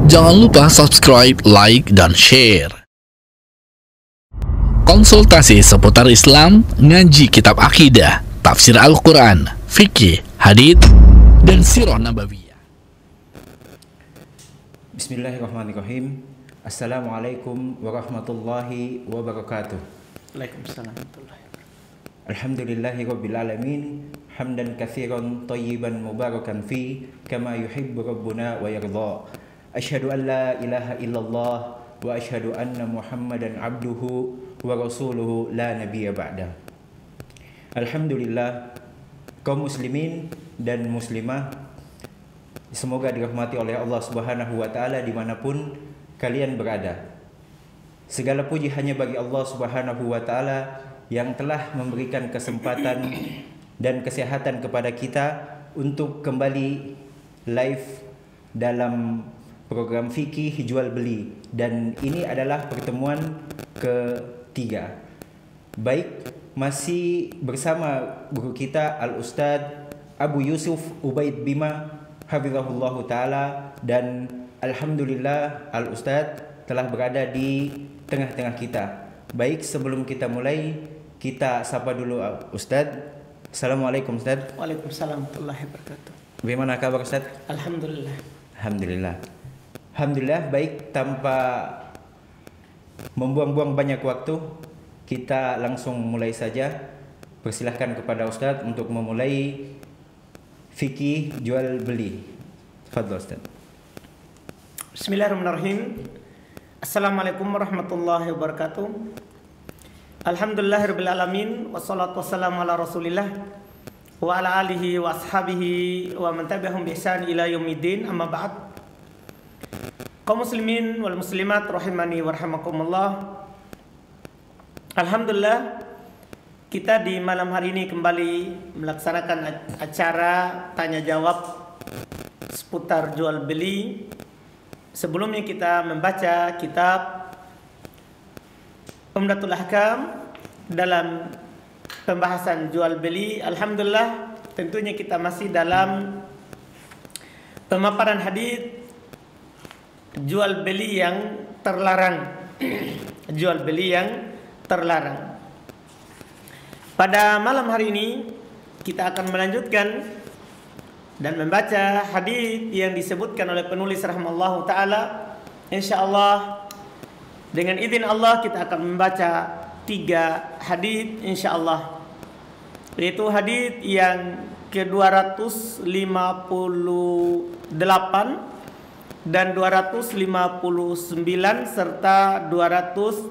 Jangan lupa subscribe, like, dan share. Konsultasi seputar Islam, ngaji kitab akidah, tafsir Al-Quran, fikih, hadits, dan sirah nabawiyah. Bismillahirrahmanirrahim. Assalamualaikum warahmatullahi wabarakatuh. Waalaikumsalam warahmatullahi wabarakatuh. Alhamdulillahi rabbil alamin. Hamdan katsiran tayyiban mubarakan fi kama yuhibbu rabbuna wa yarda. Asyhadu an la ilaha illallah wa asyhadu anna Muhammadan abduhu wa rasuluhu la nabiyya ba'da. Alhamdulillah, kaum muslimin dan muslimah, semoga dirahmati oleh Allah Subhanahu wa taala dimanapun kalian berada. Segala puji hanya bagi Allah Subhanahu wa taala yang telah memberikan kesempatan dan kesehatan kepada kita untuk kembali live dalam program fikih jual beli, dan ini adalah pertemuan ketiga. Baik, masih bersama guru kita Al-Ustadz Abu Yusuf Ubaid Bima hafizahullahu taala, dan alhamdulillah Al-Ustadz telah berada di tengah-tengah kita. Baik, sebelum kita mulai, kita sapa dulu Ustadz. Assalamualaikum Ustadz. Waalaikumsalam warahmatullahi wabarakatuh. Bagaimana kabar Ustadz? Alhamdulillah. Alhamdulillah. Alhamdulillah, baik, tanpa membuang-buang banyak waktu, kita langsung mulai saja. Persilahkan kepada Ustadz untuk memulai fikih jual beli. Fadhil Ustadz. Bismillahirrahmanirrahim. Assalamualaikum warahmatullahi wabarakatuh. Alhamdulillahirabbil alamin, wassalatu wassalamu ala Rasulillah wa ala alihi wa ashabihi wa man tabi'ahum bi ihsan ila yaumiddin. Amma ba'd. Kaum muslimin wal muslimat rahimani wa rahimakumullah. Alhamdulillah, kita di malam hari ini kembali melaksanakan acara tanya jawab seputar jual beli. Sebelumnya kita membaca kitab Umdatul Ahkam dalam pembahasan jual beli. Alhamdulillah, tentunya kita masih dalam pemaparan hadis jual beli yang terlarang. Jual beli yang terlarang. Pada malam hari ini kita akan melanjutkan dan membaca hadis yang disebutkan oleh penulis rahimallahu taala. Insyaallah dengan izin Allah kita akan membaca 3 hadis insyaallah. Yaitu hadis yang ke-258 dan 259 serta 260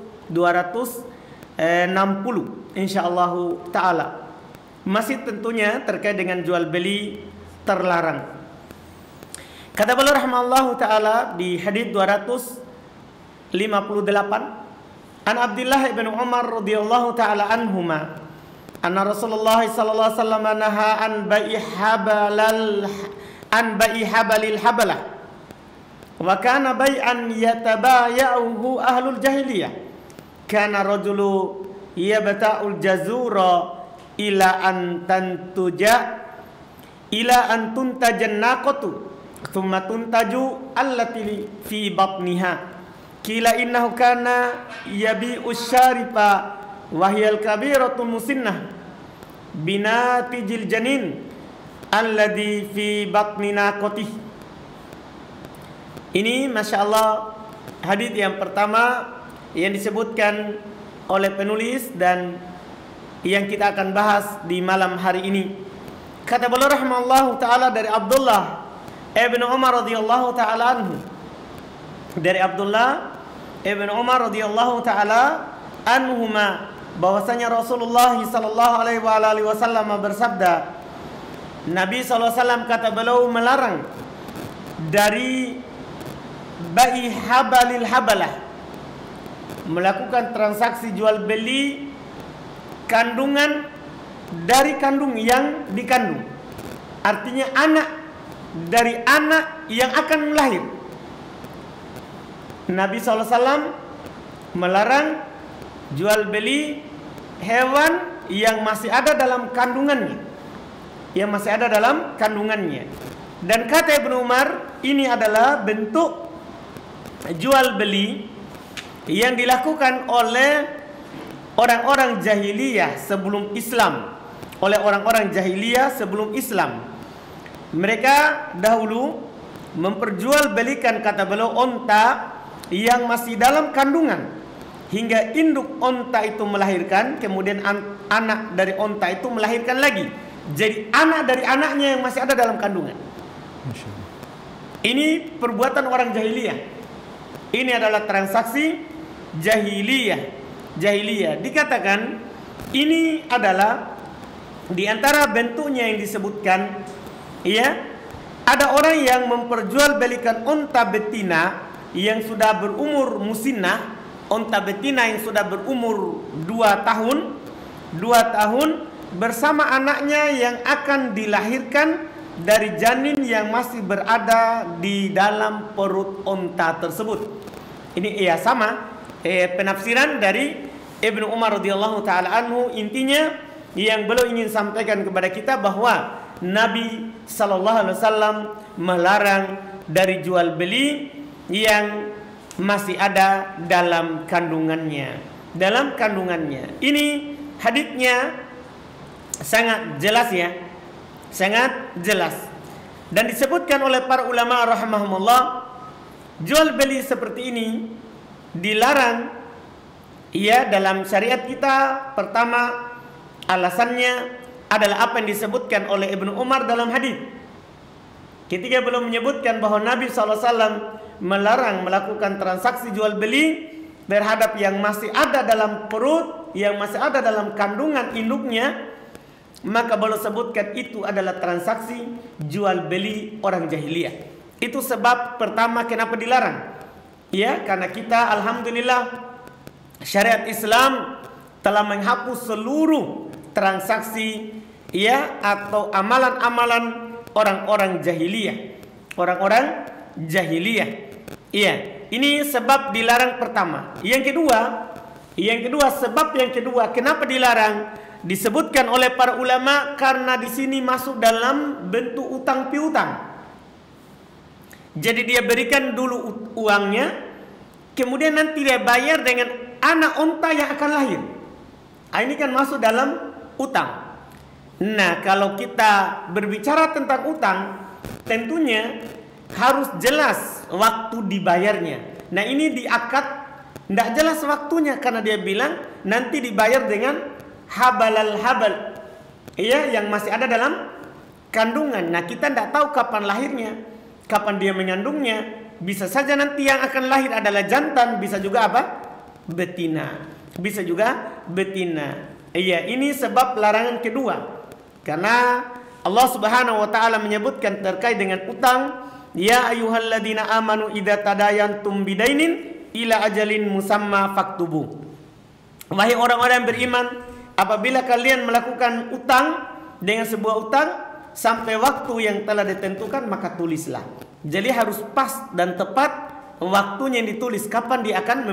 insyaallah taala. Masih tentunya terkait dengan jual beli terlarang. Kata beliau rahimallahu taala di hadis 258, an Abdullah bin Umar radhiyallahu taala anhuma anna Rasulullah sallallahu alaihi wasallam naha an bai'i habalil habalah wa kana bai'an yatabaya'uhu ahlul jahiliyah. Kana rajulu yabta'ul jazura ila an tuntajan naqatu thumma tuntaju allati fi batniha. Kila innahu kana yabi'u syarifa wa hiyal kabiratu musinnah binatijil janin alladhi fi batni naqatihi. Ini Masya Allah hadis yang pertama yang disebutkan oleh penulis dan yang kita akan bahas di malam hari ini. Kata beliau rahimahullahu taala dari Abdullah ibn Umar radhiyallahu taala anhu. Dari Abdullah ibn Umar radhiyallahu taala anhuma bahwasanya Rasulullah sallallahu alaihi wasallam bersabda, Nabi sallallahu alaihi wasallam kata beliau melarang dari bai habalil habalah, melakukan transaksi jual beli kandungan dari kandung yang dikandung. Artinya anak dari anak yang akan melahir. Nabi SAW melarang jual beli hewan yang masih ada dalam kandungannya. Dan kata Ibnu Umar, ini adalah bentuk jual beli yang dilakukan oleh orang-orang jahiliyah sebelum Islam. Oleh orang-orang jahiliyah sebelum Islam. Mereka dahulu memperjualbelikan, kata beliau, onta yang masih dalam kandungan hingga induk onta itu melahirkan, kemudian anak dari onta itu melahirkan lagi. Jadi anak dari anaknya yang masih ada dalam kandungan. Ini perbuatan orang jahiliyah. Ini adalah transaksi jahiliyah. Dikatakan ini adalah di antara bentuknya yang disebutkan, ya, ada orang yang memperjualbelikan onta betina yang sudah berumur musinnah, onta betina yang sudah berumur 2 tahun bersama anaknya yang akan dilahirkan dari janin yang masih berada di dalam perut onta tersebut. Ini sama penafsiran dari Ibnu Umar radhiyallahu taala anhu. Intinya yang beliau ingin sampaikan kepada kita bahwa Nabi sallallahu alaihi wasallam melarang dari jual beli yang masih ada dalam kandungannya. Ini haditsnya sangat jelas, ya. Sangat jelas. Dan disebutkan oleh para ulama rahimahumullah, jual beli seperti ini dilarang, ya, dalam syariat kita. Pertama, alasannya adalah apa yang disebutkan oleh Ibnu Umar dalam hadis. Ketika belum menyebutkan bahwa Nabi SAW melarang melakukan transaksi jual beli terhadap yang masih ada dalam perut, yang masih ada dalam kandungan induknya, maka beliau sebutkan itu adalah transaksi jual beli orang jahiliyah. Itu sebab pertama kenapa dilarang. Ya, karena kita alhamdulillah syariat Islam telah menghapus seluruh transaksi, ya, atau amalan-amalan orang-orang jahiliyah. Iya, ini sebab dilarang pertama. Yang kedua, sebab yang kedua kenapa dilarang disebutkan oleh para ulama, karena di sini masuk dalam bentuk utang piutang. Jadi dia berikan dulu uangnya, kemudian nanti dia bayar dengan anak onta yang akan lahir. Ini kan masuk dalam utang. Nah, kalau kita berbicara tentang utang, tentunya harus jelas waktu dibayarnya. Nah, ini diakad tidak jelas waktunya, karena dia bilang nanti dibayar dengan habal, iya, yang masih ada dalam kandungan. Nah, kita tidak tahu kapan lahirnya, kapan dia mengandungnya. Bisa saja nanti yang akan lahir adalah jantan, bisa juga apa? Betina. Iya, ini sebab larangan kedua. Karena Allah Subhanahu wa taala menyebutkan terkait dengan utang, ya ayyuhalladzina amanu idza tadayantum bidainin ila ajalin musamma faktubu. Wahai orang-orang yang beriman, apabila kalian melakukan utang dengan sebuah utang sampai waktu yang telah ditentukan, maka tulislah. Jadi harus pas dan tepat waktunya yang ditulis, kapan dia akan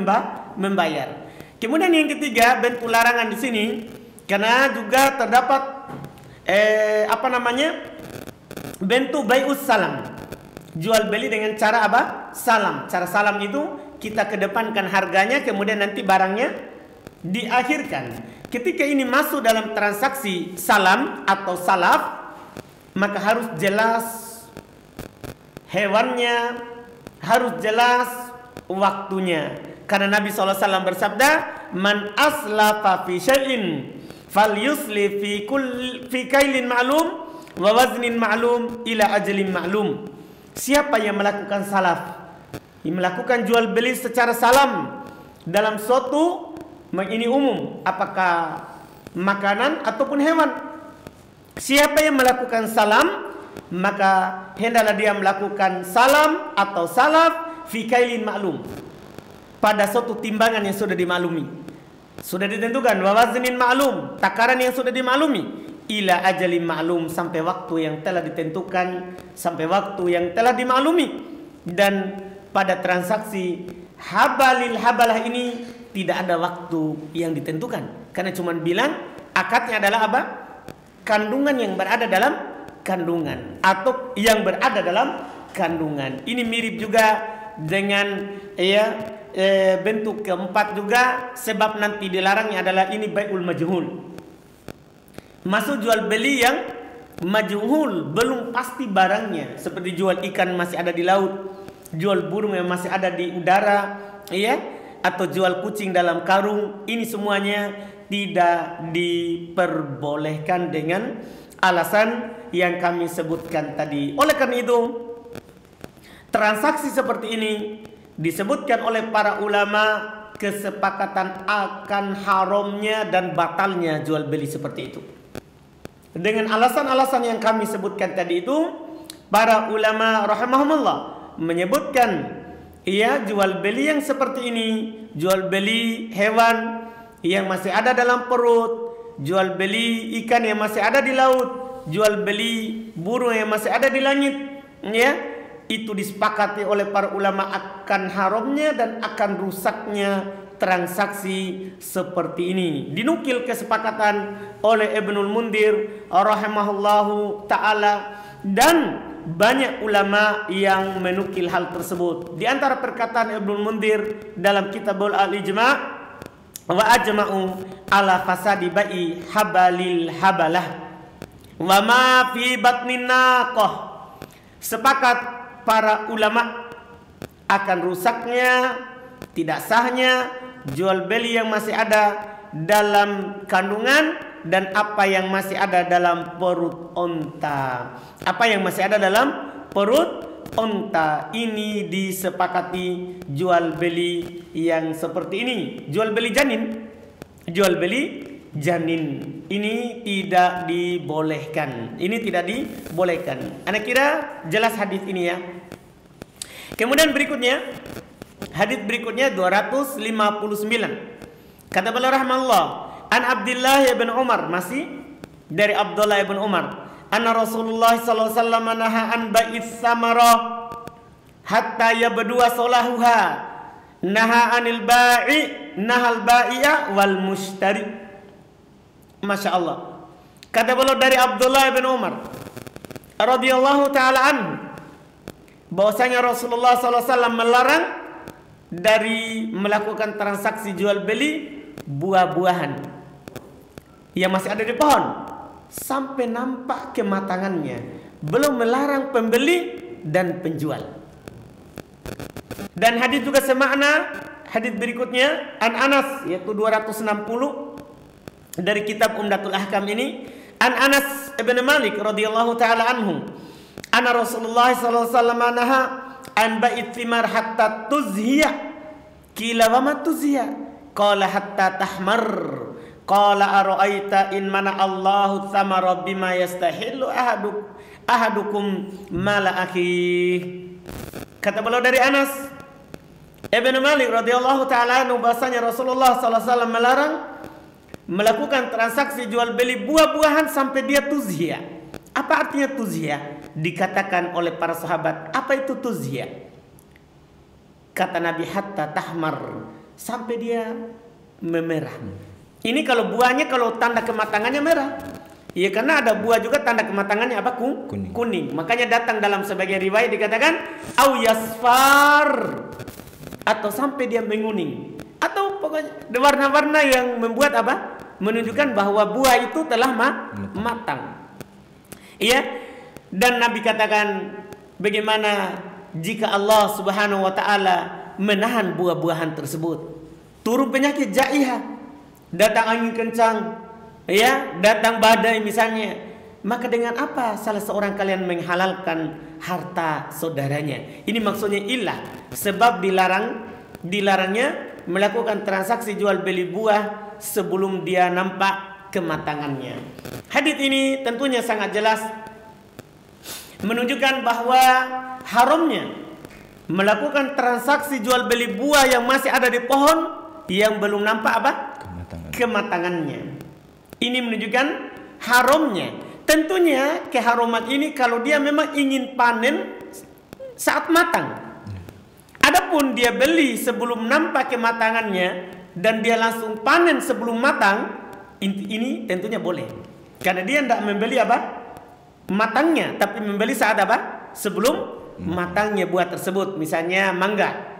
membayar. Kemudian yang ketiga, bentuk larangan di sini karena juga terdapat bentuk bai'us salam. Jual beli dengan cara apa? Salam. Cara salam itu kita kedepankan harganya, kemudian nanti barangnya diakhirkan. Ketika ini masuk dalam transaksi salam atau salaf, maka harus jelas hewannya, harus jelas waktunya. Karena Nabi SAW bersabda, man aslafa fi syai'in falyusli fi kailin ma'lum wa waznin ma'lum ila ajalin ma'lum. Siapa yang melakukan salaf, yang melakukan jual beli secara salam dalam suatu, ini umum, apakah makanan ataupun hewan. Siapa yang melakukan salam, maka hendaklah dia melakukan salam atau salaf fi kailin ma'lum, pada suatu timbangan yang sudah dimaklumi, sudah ditentukan. Wa waznin ma'lum, takaran yang sudah dimaklumi. Ila ajalin ma'lum, sampai waktu yang telah ditentukan, sampai waktu yang telah dimaklumi. Dan pada transaksi habalah ini tidak ada waktu yang ditentukan, karena cuma bilang akadnya adalah apa? Kandungan yang berada dalam kandungan, atau yang berada dalam kandungan. Ini mirip juga dengan bentuk keempat juga, sebab nanti dilarangnya adalah ini bai'ul majhul. Masuk jual beli yang majhul, belum pasti barangnya, seperti jual ikan masih ada di laut, jual burung yang masih ada di udara, atau jual kucing dalam karung. Ini semuanya tidak diperbolehkan dengan alasan yang kami sebutkan tadi. Oleh karena itu, transaksi seperti ini disebutkan oleh para ulama kesepakatan akan haramnya dan batalnya jual beli seperti itu. Dengan alasan-alasan yang kami sebutkan tadi itu, para ulama rahimahumullah menyebutkan jual beli yang seperti ini, jual beli hewan yang masih ada dalam perut, jual beli ikan yang masih ada di laut, jual beli burung yang masih ada di langit, itu disepakati oleh para ulama akan haramnya dan akan rusaknya transaksi seperti ini. Dinukil kesepakatan oleh Ibnul Mundir rahimahullahu taala dan banyak ulama yang menukil hal tersebut. Di antara perkataan Ibnul Mundir dalam Kitabul Al-Ijma', wa ajma'u ala fasadi ba'i habalil habalah wa ma fi batnin naqah. Sepakat para ulama akan rusaknya, tidak sahnya jual beli yang masih ada dalam kandungan dan apa yang masih ada dalam perut onta. Apa yang masih ada dalam perut onta ini disepakati jual beli yang seperti ini. Jual beli janin, jual beli janin ini tidak dibolehkan. Ini tidak dibolehkan. Anak kira jelas hadis ini ya. Kemudian berikutnya, hadis berikutnya 259. Kata beliau rahimahullah, an Abdullah bin Umar, masih dari Abdullah bin Umar, anna Rasulullah sallallahu alaihi wasallam naha an bai'is samara hatta yabdua salahuha, naha anil ba'i nahal ba'i'a wal mushtari. Masya Allah. Kata beliau dari Abdullah bin Umar radhiyallahu taala anhu, bahwasanya Rasulullah SAW melarang dari melakukan transaksi jual beli buah-buahan yang masih ada di pohon sampai nampak kematangannya. Belum melarang pembeli dan penjual. Dan hadis juga semakna hadis berikutnya, an Anas, yaitu 260 dari kitab Umdatul Ahkam ini, an Anas ibn Malik radhiyallahu taala anhu, anna Rasulullah sallallahu alaihi wasallam naha an bai'it thimar hatta tuzhiya. Qila wa ma tuzhiya? Qala hatta tahmar. Qala ara'aita in mana Allahu thamara bima yastahillu ahadukum mala akhi. Kata beliau dari Anas ibn Malik radhiyallahu taala anhu, bahasanya Rasulullah sallallahu alaihi wasallam melarang melakukan transaksi jual beli buah-buahan sampai dia tuzhiya. Apa artinya tuzhiya? Dikatakan oleh para sahabat, apa itu tuzhiya? Kata Nabi, hatta tahmar, sampai dia memerah. Ini kalau buahnya, kalau tanda kematangannya merah. Ya, karena ada buah juga tanda kematangannya apa? Kuning. Makanya datang dalam sebagian riwayat dikatakan au yasfar, atau sampai dia menguning, atau pokoknya warna-warna yang membuat apa? Menunjukkan bahwa buah itu telah matang. Iya. Dan Nabi katakan, bagaimana jika Allah Subhanahu wa taala menahan buah-buahan tersebut? Turun penyakit jaiha, datang angin kencang, ya, datang badai misalnya. Maka dengan apa salah seorang kalian menghalalkan harta saudaranya? Ini maksudnya ilah, sebab dilarangnya melakukan transaksi jual beli buah sebelum dia nampak kematangannya. Hadis ini tentunya sangat jelas menunjukkan bahwa haramnya melakukan transaksi jual beli buah yang masih ada di pohon yang belum nampak apa? Kematangannya. Ini menunjukkan haramnya. Tentunya keharaman ini kalau dia memang ingin panen saat matang. Adapun dia beli sebelum nampak kematangannya dan dia langsung panen sebelum matang, ini tentunya boleh. Karena dia tidak membeli apa? Matangnya, tapi membeli saat apa? Sebelum matangnya buah tersebut. Misalnya mangga,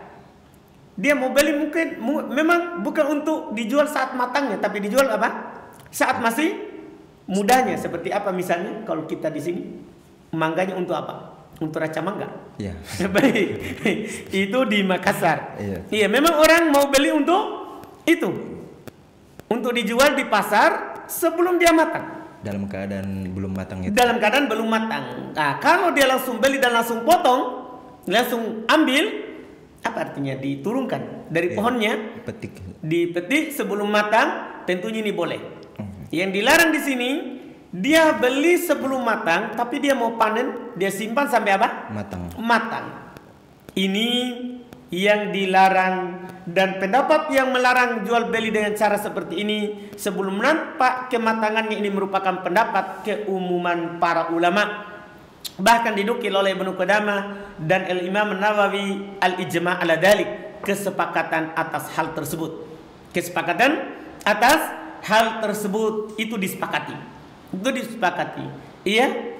dia mau beli mungkin memang bukan untuk dijual saat matangnya, tapi dijual apa? Saat masih mudanya. Seperti apa misalnya kalau kita di sini mangganya untuk apa? Untuk raca mangga. Iya. Baik. Itu di Makassar. Iya. Iya, memang orang mau beli untuk itu. Untuk dijual di pasar sebelum dia matang. Dalam keadaan belum matang itu. Dalam keadaan belum matang. Nah, kalau dia langsung beli dan langsung potong, langsung ambil, apa artinya? Diturunkan dari pohonnya, dipetik sebelum matang, tentunya ini boleh. Yang dilarang di sini, dia beli sebelum matang, tapi dia mau panen, dia simpan sampai apa? Matang. Ini yang dilarang, dan pendapat yang melarang jual beli dengan cara seperti ini sebelum nampak kematangannya ini merupakan pendapat keumuman para ulama. Bahkan dinukil oleh Ibnu Qudamah dan Al-Imam Nawawi al-ijma' ala dalik, kesepakatan atas hal tersebut. Kesepakatan atas hal tersebut itu disepakati. Itu disepakati. Iya,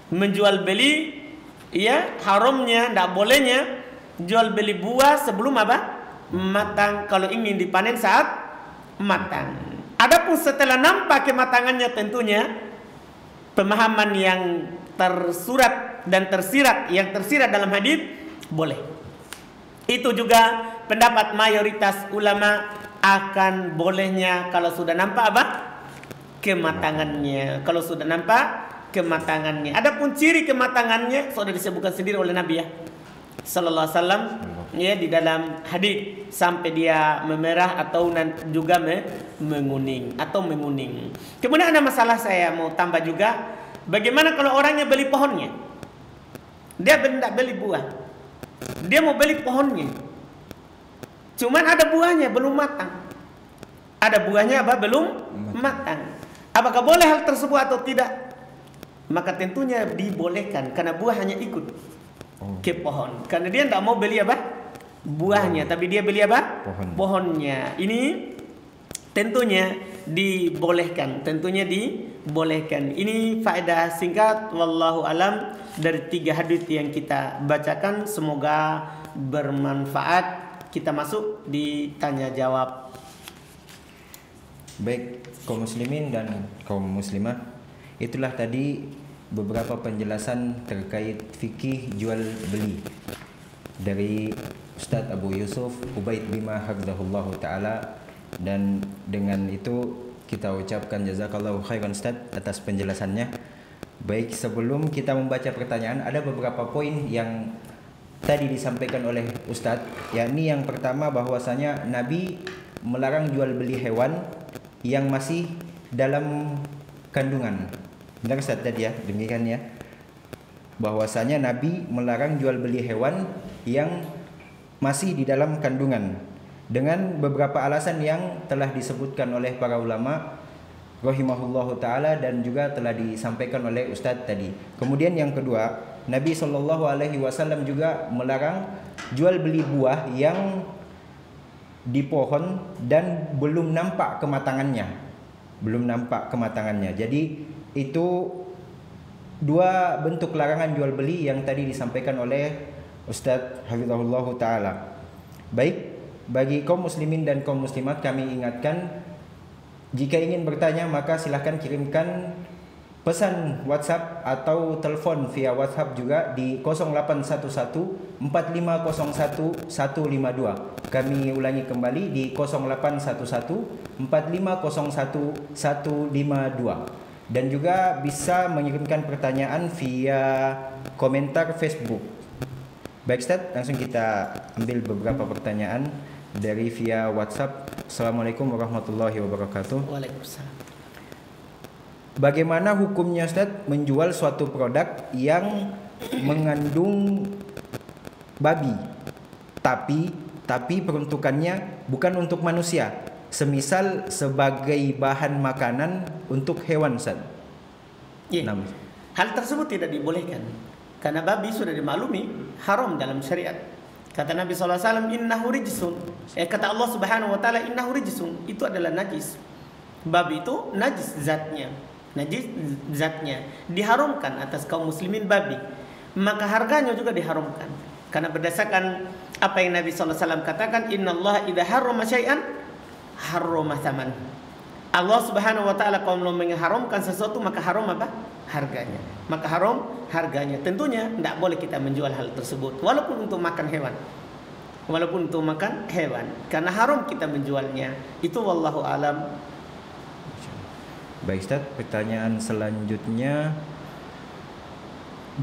menjual beli, iya, haramnya, tidak bolehnya jual beli buah sebelum apa? Matang, kalau ingin dipanen saat matang. Adapun setelah nampak kematangannya, tentunya pemahaman yang tersurat dan tersirat, yang tersirat dalam hadis boleh. Itu juga pendapat mayoritas ulama akan bolehnya kalau sudah nampak apa? Kematangannya. Kalau sudah nampak kematangannya. Adapun ciri kematangannya sudah disebutkan sendiri oleh Nabi ya, Sallallahu Alaihi Wasallam, ya, di dalam hadis, sampai dia memerah atau juga menguning atau menguning. Kemudian ada masalah saya mau tambah juga, bagaimana kalau orangnya beli pohonnya? Dia tidak beli buah, dia mau beli pohonnya, cuman ada buahnya belum matang. Ada buahnya apa? Belum matang. Apakah boleh hal tersebut atau tidak? Maka tentunya dibolehkan, karena buah hanya ikut ke pohon. Karena dia tidak mau beli apa? Buahnya, tapi dia beli apa? Pohonnya. Ini tentunya dibolehkan. Tentunya dibolehkan. Ini faedah singkat, wallahu alam, dari 3 hadis yang kita bacakan. Semoga bermanfaat. Kita masuk di tanya jawab. Baik, kaum muslimin dan kaum muslimah, itulah tadi beberapa penjelasan terkait fikih jual beli dari Ustadz Abu Yusuf Ubaid Bima Hafizahullah Ta'ala. Dan dengan itu kita ucapkan jazakallahu khairan Ustadz atas penjelasannya. Baik, sebelum kita membaca pertanyaan, ada beberapa poin yang tadi disampaikan oleh Ustadz, yakni yang pertama bahwasanya Nabi melarang jual beli hewan yang masih dalam kandungan. Benar Ustaz tadi ya, demikian ya, bahwasanya Nabi melarang jual beli hewan yang masih di dalam kandungan dengan beberapa alasan yang telah disebutkan oleh para ulama rahimahullahu taala dan juga telah disampaikan oleh Ustaz tadi. Kemudian yang kedua, Nabi Shallallahu Alaihi Wasallam juga melarang jual beli buah yang di pohon dan belum nampak kematangannya, Jadi itu 2 bentuk larangan jual beli yang tadi disampaikan oleh Ustadz Hafizahullah Ta'ala. Baik, bagi kaum muslimin dan kaum muslimat, kami ingatkan, jika ingin bertanya maka silahkan kirimkan pesan WhatsApp atau telepon via WhatsApp juga di 0811 4501 152. Kami ulangi kembali di 0811 4501 152. Dan juga bisa mengirimkan pertanyaan via komentar Facebook. Baik Ustaz, langsung kita ambil beberapa pertanyaan dari via WhatsApp. Assalamualaikum warahmatullahi wabarakatuh. Waalaikumsalam. Bagaimana hukumnya Ustaz menjual suatu produk yang mengandung babi, tapi peruntukannya bukan untuk manusia, semisal sebagai bahan makanan untuk hewan Ustaz? Ya. Hal tersebut tidak dibolehkan, karena babi sudah dimaklumi haram dalam syariat. Kata Nabi SAW, innahu rijsun. Kata Allah Subhanahu wa Ta'ala, innahu rijsun, itu adalah najis. Babi itu najis zatnya, diharamkan atas kaum muslimin babi. maka harganya juga diharamkan. Karena berdasarkan apa yang Nabi SAW katakan, innallaha idza harrama syai'an harrama tsaman. Allah Subhanahu wa taala kalau mengharamkan sesuatu maka haram apa? Harganya. Maka haram harganya. Tentunya tidak boleh kita menjual hal tersebut walaupun untuk makan hewan. Walaupun untuk makan hewan, karena haram kita menjualnya. Itu wallahu alam. Baik Ustaz, pertanyaan selanjutnya,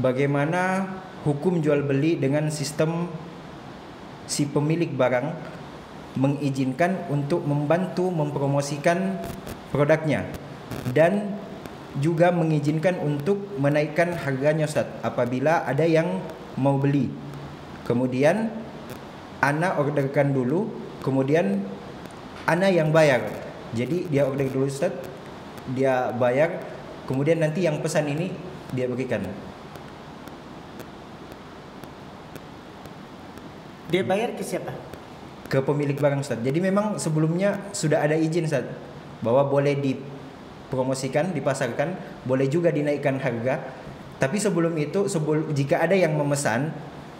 bagaimana hukum jual beli dengan sistem si pemilik barang mengizinkan untuk membantu mempromosikan produknya dan juga mengizinkan untuk menaikkan harganya Ustaz apabila ada yang mau beli. Kemudian ana orderkan dulu, kemudian ana yang bayar. Jadi dia order dulu Ustaz, dia bayar, kemudian nanti yang pesan ini dia berikan. Dia bayar ke siapa? Ke pemilik barang Ustaz. Jadi memang sebelumnya sudah ada izin Ustaz bahwa boleh dipromosikan, dipasarkan, boleh juga dinaikkan harga. Tapi sebelum itu, jika ada yang memesan,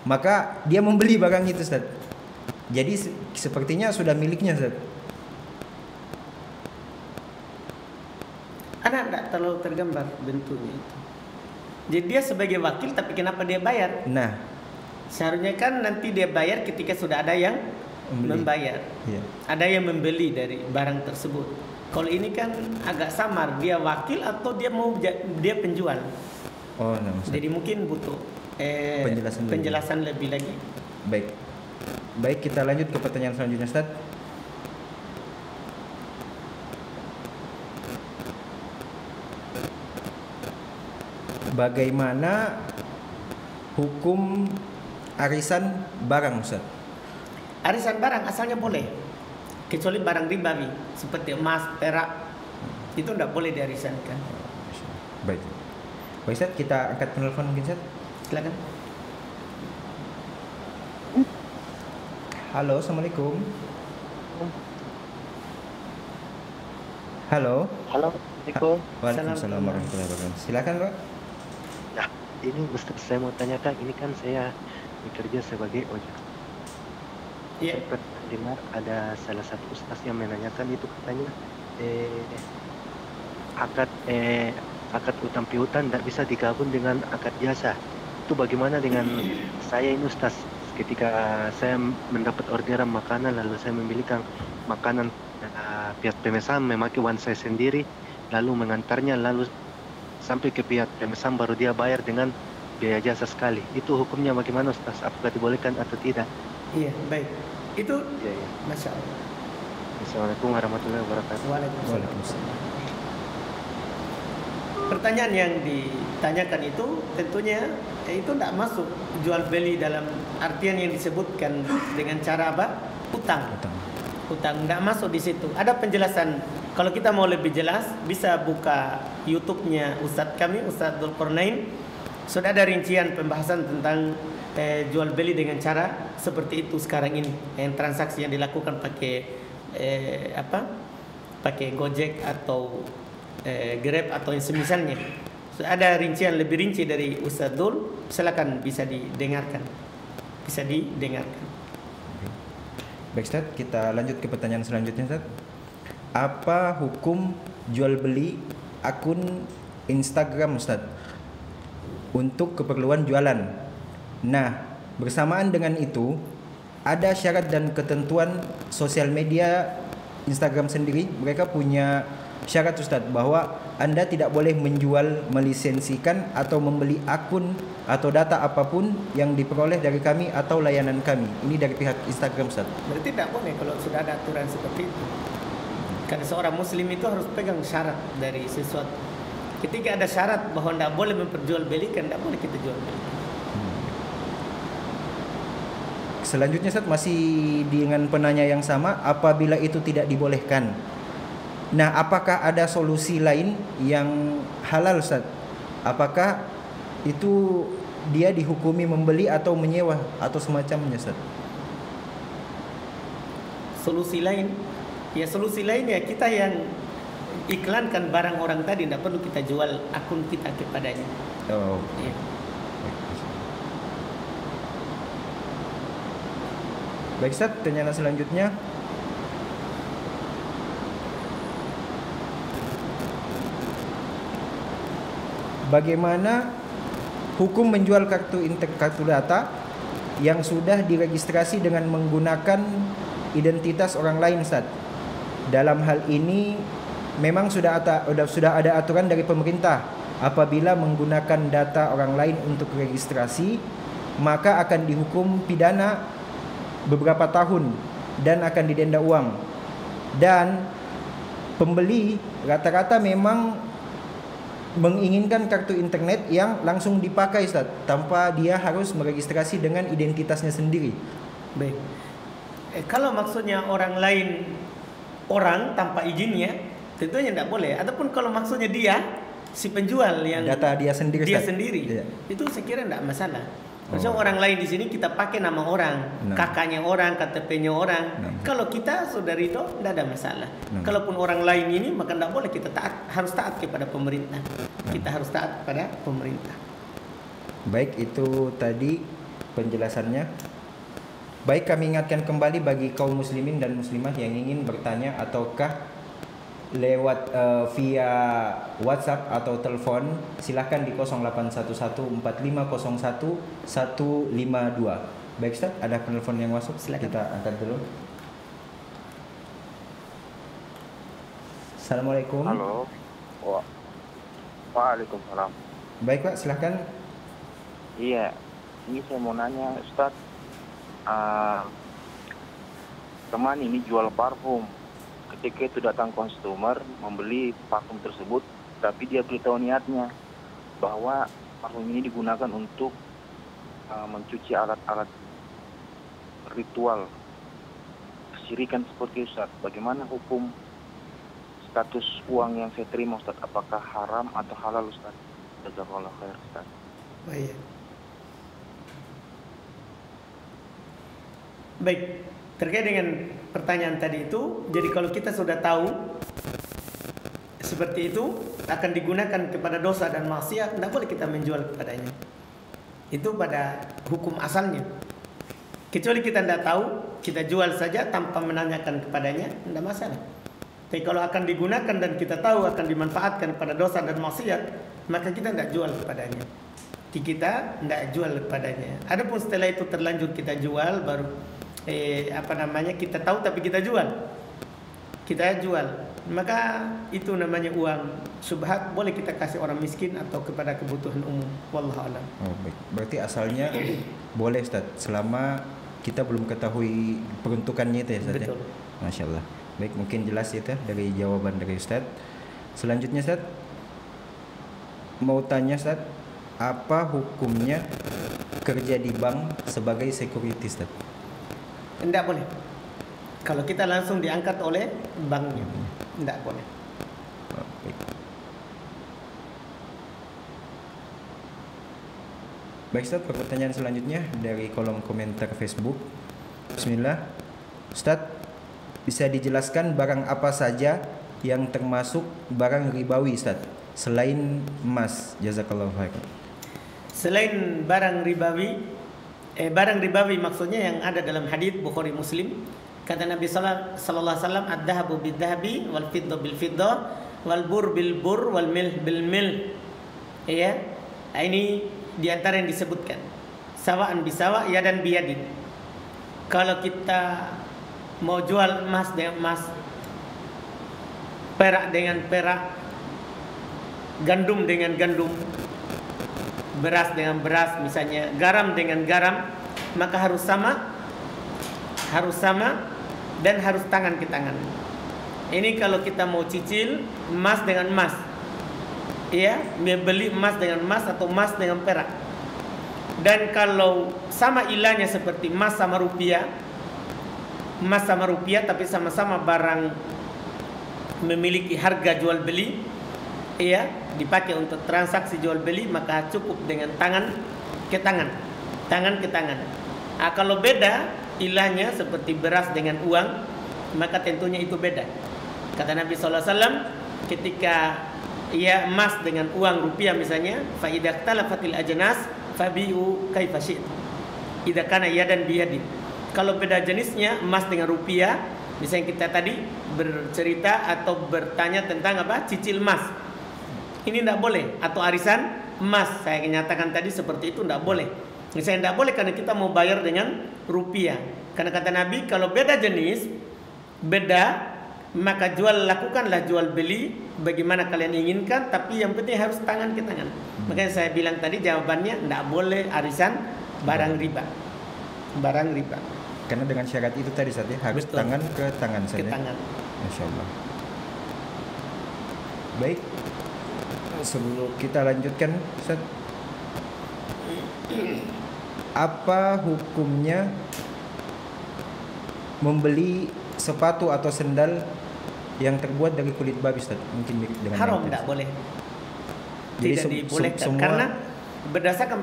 maka dia membeli barang itu Ustaz. Jadi sepertinya sudah miliknya Ustaz. Anak tidak terlalu tergambar bentuknya itu. Jadi dia sebagai wakil, tapi kenapa dia bayar? Nah, seharusnya kan nanti dia bayar ketika sudah ada yang membayar. Iya. Ada yang membeli dari barang tersebut. Kalau ini kan agak samar, dia wakil atau dia penjual. Oh, nah, Ustaz. Jadi mungkin butuh penjelasan lebih lagi. Baik, kita lanjut ke pertanyaan selanjutnya Ustaz. Bagaimana hukum arisan barang Ustaz? Arisan barang asalnya boleh, kecuali barang ribawi seperti emas, perak, itu tidak boleh diarisankan. Baik Ustaz, kita angkat telepon mungkin Ustaz. Silakan. Halo, assalamualaikum. Halo. Assalamualaikum. Waalaikumsalam warahmatullahi wabarakatuh. Silakan Pak. Nah, ini Ustaz, saya mau tanyakan, ini kan saya bekerja sebagai ojek. Iya. Saya pernah dengar ada salah satu ustaz yang menanyakan itu katanya akad utang piutang tidak bisa digabung dengan akad jasa. Itu bagaimana dengan saya ini Ustaz? Ketika saya mendapat orderan makanan lalu saya membelikan makanan, pihak pemesan memakai uang saya sendiri lalu mengantarnya, lalu sampai ke pihak pemesan baru dia bayar dengan biaya jasa sekali. Itu hukumnya bagaimana Ustaz? Apakah dibolehkan atau tidak? Iya, baik. Itu Iya. Masya Allah. Assalamualaikum warahmatullahi wabarakatuh. Waalaikumsalam. Pertanyaan yang ditanyakan itu tentunya itu tidak masuk jual beli dalam artian yang disebutkan dengan cara apa? Utang tidak masuk di situ. Ada penjelasan. Kalau kita mau lebih jelas bisa buka YouTube-nya Ustadz kami, Ustadz Dzulqarnain. Sudah ada rincian pembahasan tentang jual beli dengan cara seperti itu sekarang ini, yang transaksi yang dilakukan pakai pakai Gojek atau Grab atau yang semisalnya. Ada rincian lebih rinci dari Ustadz Dul, silakan bisa didengarkan. Baik Ustaz, kita lanjut ke pertanyaan selanjutnya Ustaz. Apa hukum jual beli akun Instagram Ustaz untuk keperluan jualan? Nah, bersamaan dengan itu ada syarat dan ketentuan sosial media Instagram sendiri. Mereka punya syarat Ustaz bahwa Anda tidak boleh menjual, melisensikan atau membeli akun atau data apapun yang diperoleh dari kami atau layanan kami. Ini dari pihak Instagram Ustaz. Berarti tidak boleh kalau sudah ada aturan seperti itu. Karena seorang muslim itu harus pegang syarat dari sesuatu. Ketika ada syarat bahwa tidak boleh memperjualbelikan, tidak boleh kita jual beli. Selanjutnya Ustaz, masih dengan penanya yang sama, apabila itu tidak dibolehkan, nah apakah ada solusi lain yang halal Ustaz? Apakah itu dia dihukumi membeli atau menyewa atau semacamnya Ustaz? Solusi lain? Ya solusi lain ya kita yang iklankan barang orang tadi, tidak perlu kita jual akun kita kepadanya. Oh. Ya. Baik Ustaz, pertanyaan selanjutnya. Bagaimana hukum menjual kartu data yang sudah diregistrasi dengan menggunakan identitas orang lain, Ustaz? Dalam hal ini memang sudah ada aturan dari pemerintah, apabila menggunakan data orang lain untuk registrasi maka akan dihukum pidana beberapa tahun dan akan didenda uang. Dan pembeli rata-rata memang menginginkan kartu internet yang langsung dipakai, Ustaz, tanpa dia harus meregistrasi dengan identitasnya sendiri. Baik. Kalau maksudnya orang lain, orang tanpa izinnya, tentunya tidak boleh. Ataupun kalau maksudnya dia, si penjual yang data dia sendiri, Ustaz. Iya. Itu saya kira tidak masalah. Maksudnya orang lain di sini kita pakai nama orang, kakaknya orang, KTP-nya orang. Kalau kita saudari itu tidak ada masalah. Kalaupun orang lain ini, maka tidak boleh, kita harus taat kepada pemerintah. Kita harus taat pada pemerintah. Baik, itu tadi penjelasannya. Baik, kami ingatkan kembali bagi kaum muslimin dan muslimah yang ingin bertanya ataukah lewat via WhatsApp atau telepon, silahkan di 08114501 152. Baik Ustaz, ada penelpon yang masuk, silakan kita angkat dulu. Assalamualaikum. Halo. Waalaikumsalam. Baik Pak, silahkan. Iya, ini saya mau nanya Ustaz, teman ini jual parfum. Ketika itu datang konsumer membeli parfum tersebut, tapi dia beritahu niatnya bahwa parfum ini digunakan untuk mencuci alat-alat ritual kesyirikan seperti Ustaz. Bagaimana hukum status uang yang saya terima Ustaz? Apakah haram atau halal Ustaz? Jazakallah khair Ustaz. Baik, terkait dengan pertanyaan tadi itu, jadi kalau kita sudah tahu seperti itu akan digunakan kepada dosa dan maksiat, tidak boleh kita menjual kepadanya. Itu pada hukum asalnya. Kecuali kita tidak tahu, kita jual saja tanpa menanyakan kepadanya, tidak masalah. Tapi kalau akan digunakan dan kita tahu akan dimanfaatkan pada dosa dan maksiat, maka kita tidak jual kepadanya. Kita tidak jual kepadanya. Adapun setelah itu terlanjur kita jual, baru kita tahu tapi kita jual, maka itu namanya uang subhat, boleh kita kasih orang miskin atau kepada kebutuhan umum. Wallahu a'lam. Baik. Berarti asalnya boleh Ustaz, selama kita belum ketahui peruntukannya itu ya Ustaz. Betul. Masya Allah. Baik, mungkin jelas itu dari jawaban dari Ustaz. Selanjutnya Ustaz, mau tanya Ustaz, apa hukumnya kerja di bank sebagai security Ustaz? Tidak boleh. Kalau kita langsung diangkat oleh banknya, tidak boleh. Baik Ustaz, pertanyaan selanjutnya dari kolom komentar Facebook. Bismillah. Ustaz, bisa dijelaskan barang apa saja yang termasuk barang ribawi Ustaz, selain emas? Jazakallahu khairan. Selain barang ribawi, barang ribawi maksudnya yang ada dalam hadis Bukhari Muslim, kata Nabi sallallahu alaihi wasallam, ad-dhahabu bid-dhahabi wal fiddah bil fiddah wal bur bil bur wal milh bil milh. Ya, ini di antara yang disebutkan. Sawa'an bisawa, yadan biyadin. Kalau kita mau jual emas dengan emas, perak dengan perak, gandum dengan gandum, beras dengan beras misalnya, garam dengan garam, maka harus sama dan harus tangan ke tangan. Ini kalau kita mau cicil emas dengan emas, ya, beli emas dengan emas atau emas dengan perak. Dan kalau sama ilahnya seperti emas sama rupiah tapi sama-sama barang memiliki harga jual beli, ya, dipakai untuk transaksi jual beli, maka cukup dengan tangan ke tangan. Kalau beda ilahnya seperti beras dengan uang, maka tentunya itu beda. Kata Nabi SAW, ketika ia emas dengan uang rupiah misalnya, fa idza talafatil ajnas fabi'u kaifa syi'tum idza kana yadan biyadin. Kalau beda jenisnya emas dengan rupiah, misalnya kita tadi bercerita atau bertanya tentang apa? Cicil emas. Ini tidak boleh. Atau arisan emas. Saya nyatakan tadi seperti itu tidak boleh. Misalnya tidak boleh karena kita mau bayar dengan rupiah. Karena kata Nabi, kalau beda jenis, beda, maka lakukanlah jual beli bagaimana kalian inginkan, tapi yang penting harus tangan ke tangan. Makanya saya bilang tadi jawabannya tidak boleh arisan barang riba. Barang riba. Karena dengan syarat itu tadi Ustaz ya, harus Betul. tangan ke tangan saja. Ke tangan. Masya Allah. Baik, sebelum kita lanjutkan Ustaz, apa hukumnya membeli sepatu atau sendal yang terbuat dari kulit babi Ustaz? Mungkin mirip dengan Haram, yang tadi. tidak boleh. Jadi Tidak dibolehkan semua- karena berdasarkan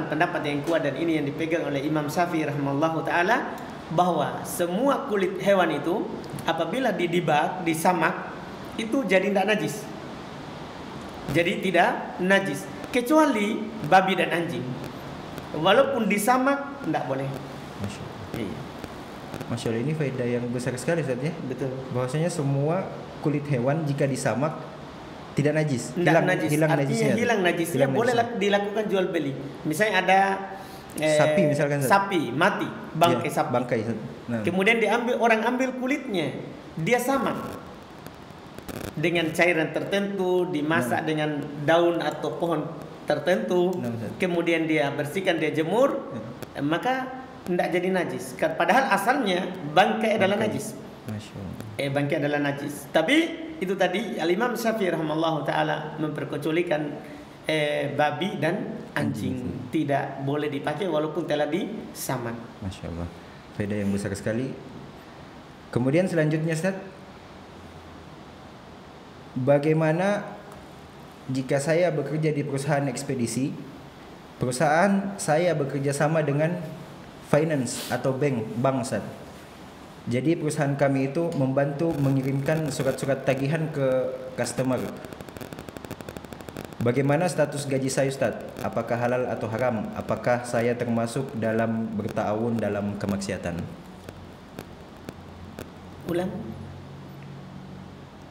pendapat yang kuat dan ini yang dipegang oleh Imam Syafi'i rahimahullahu taala, bahwa semua kulit hewan itu apabila didibak, disamak, itu jadi tidak najis. Jadi tidak najis kecuali babi dan anjing. Walaupun disamak tidak boleh. Masya Allah. Iya, Masya Allah, ini faedah yang besar sekali Ustaz ya. betul. Bahwasanya semua kulit hewan jika disamak tidak najis. Tidak najis. Hilang Artinya najisnya. hilang najisnya. Hilang Boleh najisnya. dilakukan jual beli. Misalnya ada Sapi misalkan, Ustaz. sapi mati, bangkai Iya, sapi. Bangkai. Nah. Kemudian orang ambil kulitnya, dia samak dengan cairan tertentu, dimasak dengan daun atau pohon tertentu, Nah, Ustaz. kemudian dia bersihkan, dia jemur, maka tidak jadi najis. Padahal asalnya bangkai adalah Bangkai. najis. Masya Allah. Bangkai adalah najis. Tapi itu tadi Al-Imam Syafi'i rahimahullahu taala memperkecualikan babi dan anjing tidak boleh dipakai walaupun telah disamak. Masya Allah. Faedah yang besar sekali. Kemudian selanjutnya Ustaz, bagaimana jika saya bekerja di perusahaan ekspedisi, perusahaan saya bekerja sama dengan finance atau bank Ustaz. Jadi perusahaan kami itu membantu mengirimkan surat-surat tagihan ke customer. Bagaimana status gaji saya Ustaz? Apakah halal atau haram? Apakah saya termasuk dalam berta'awun dalam kemaksiatan? Ulang.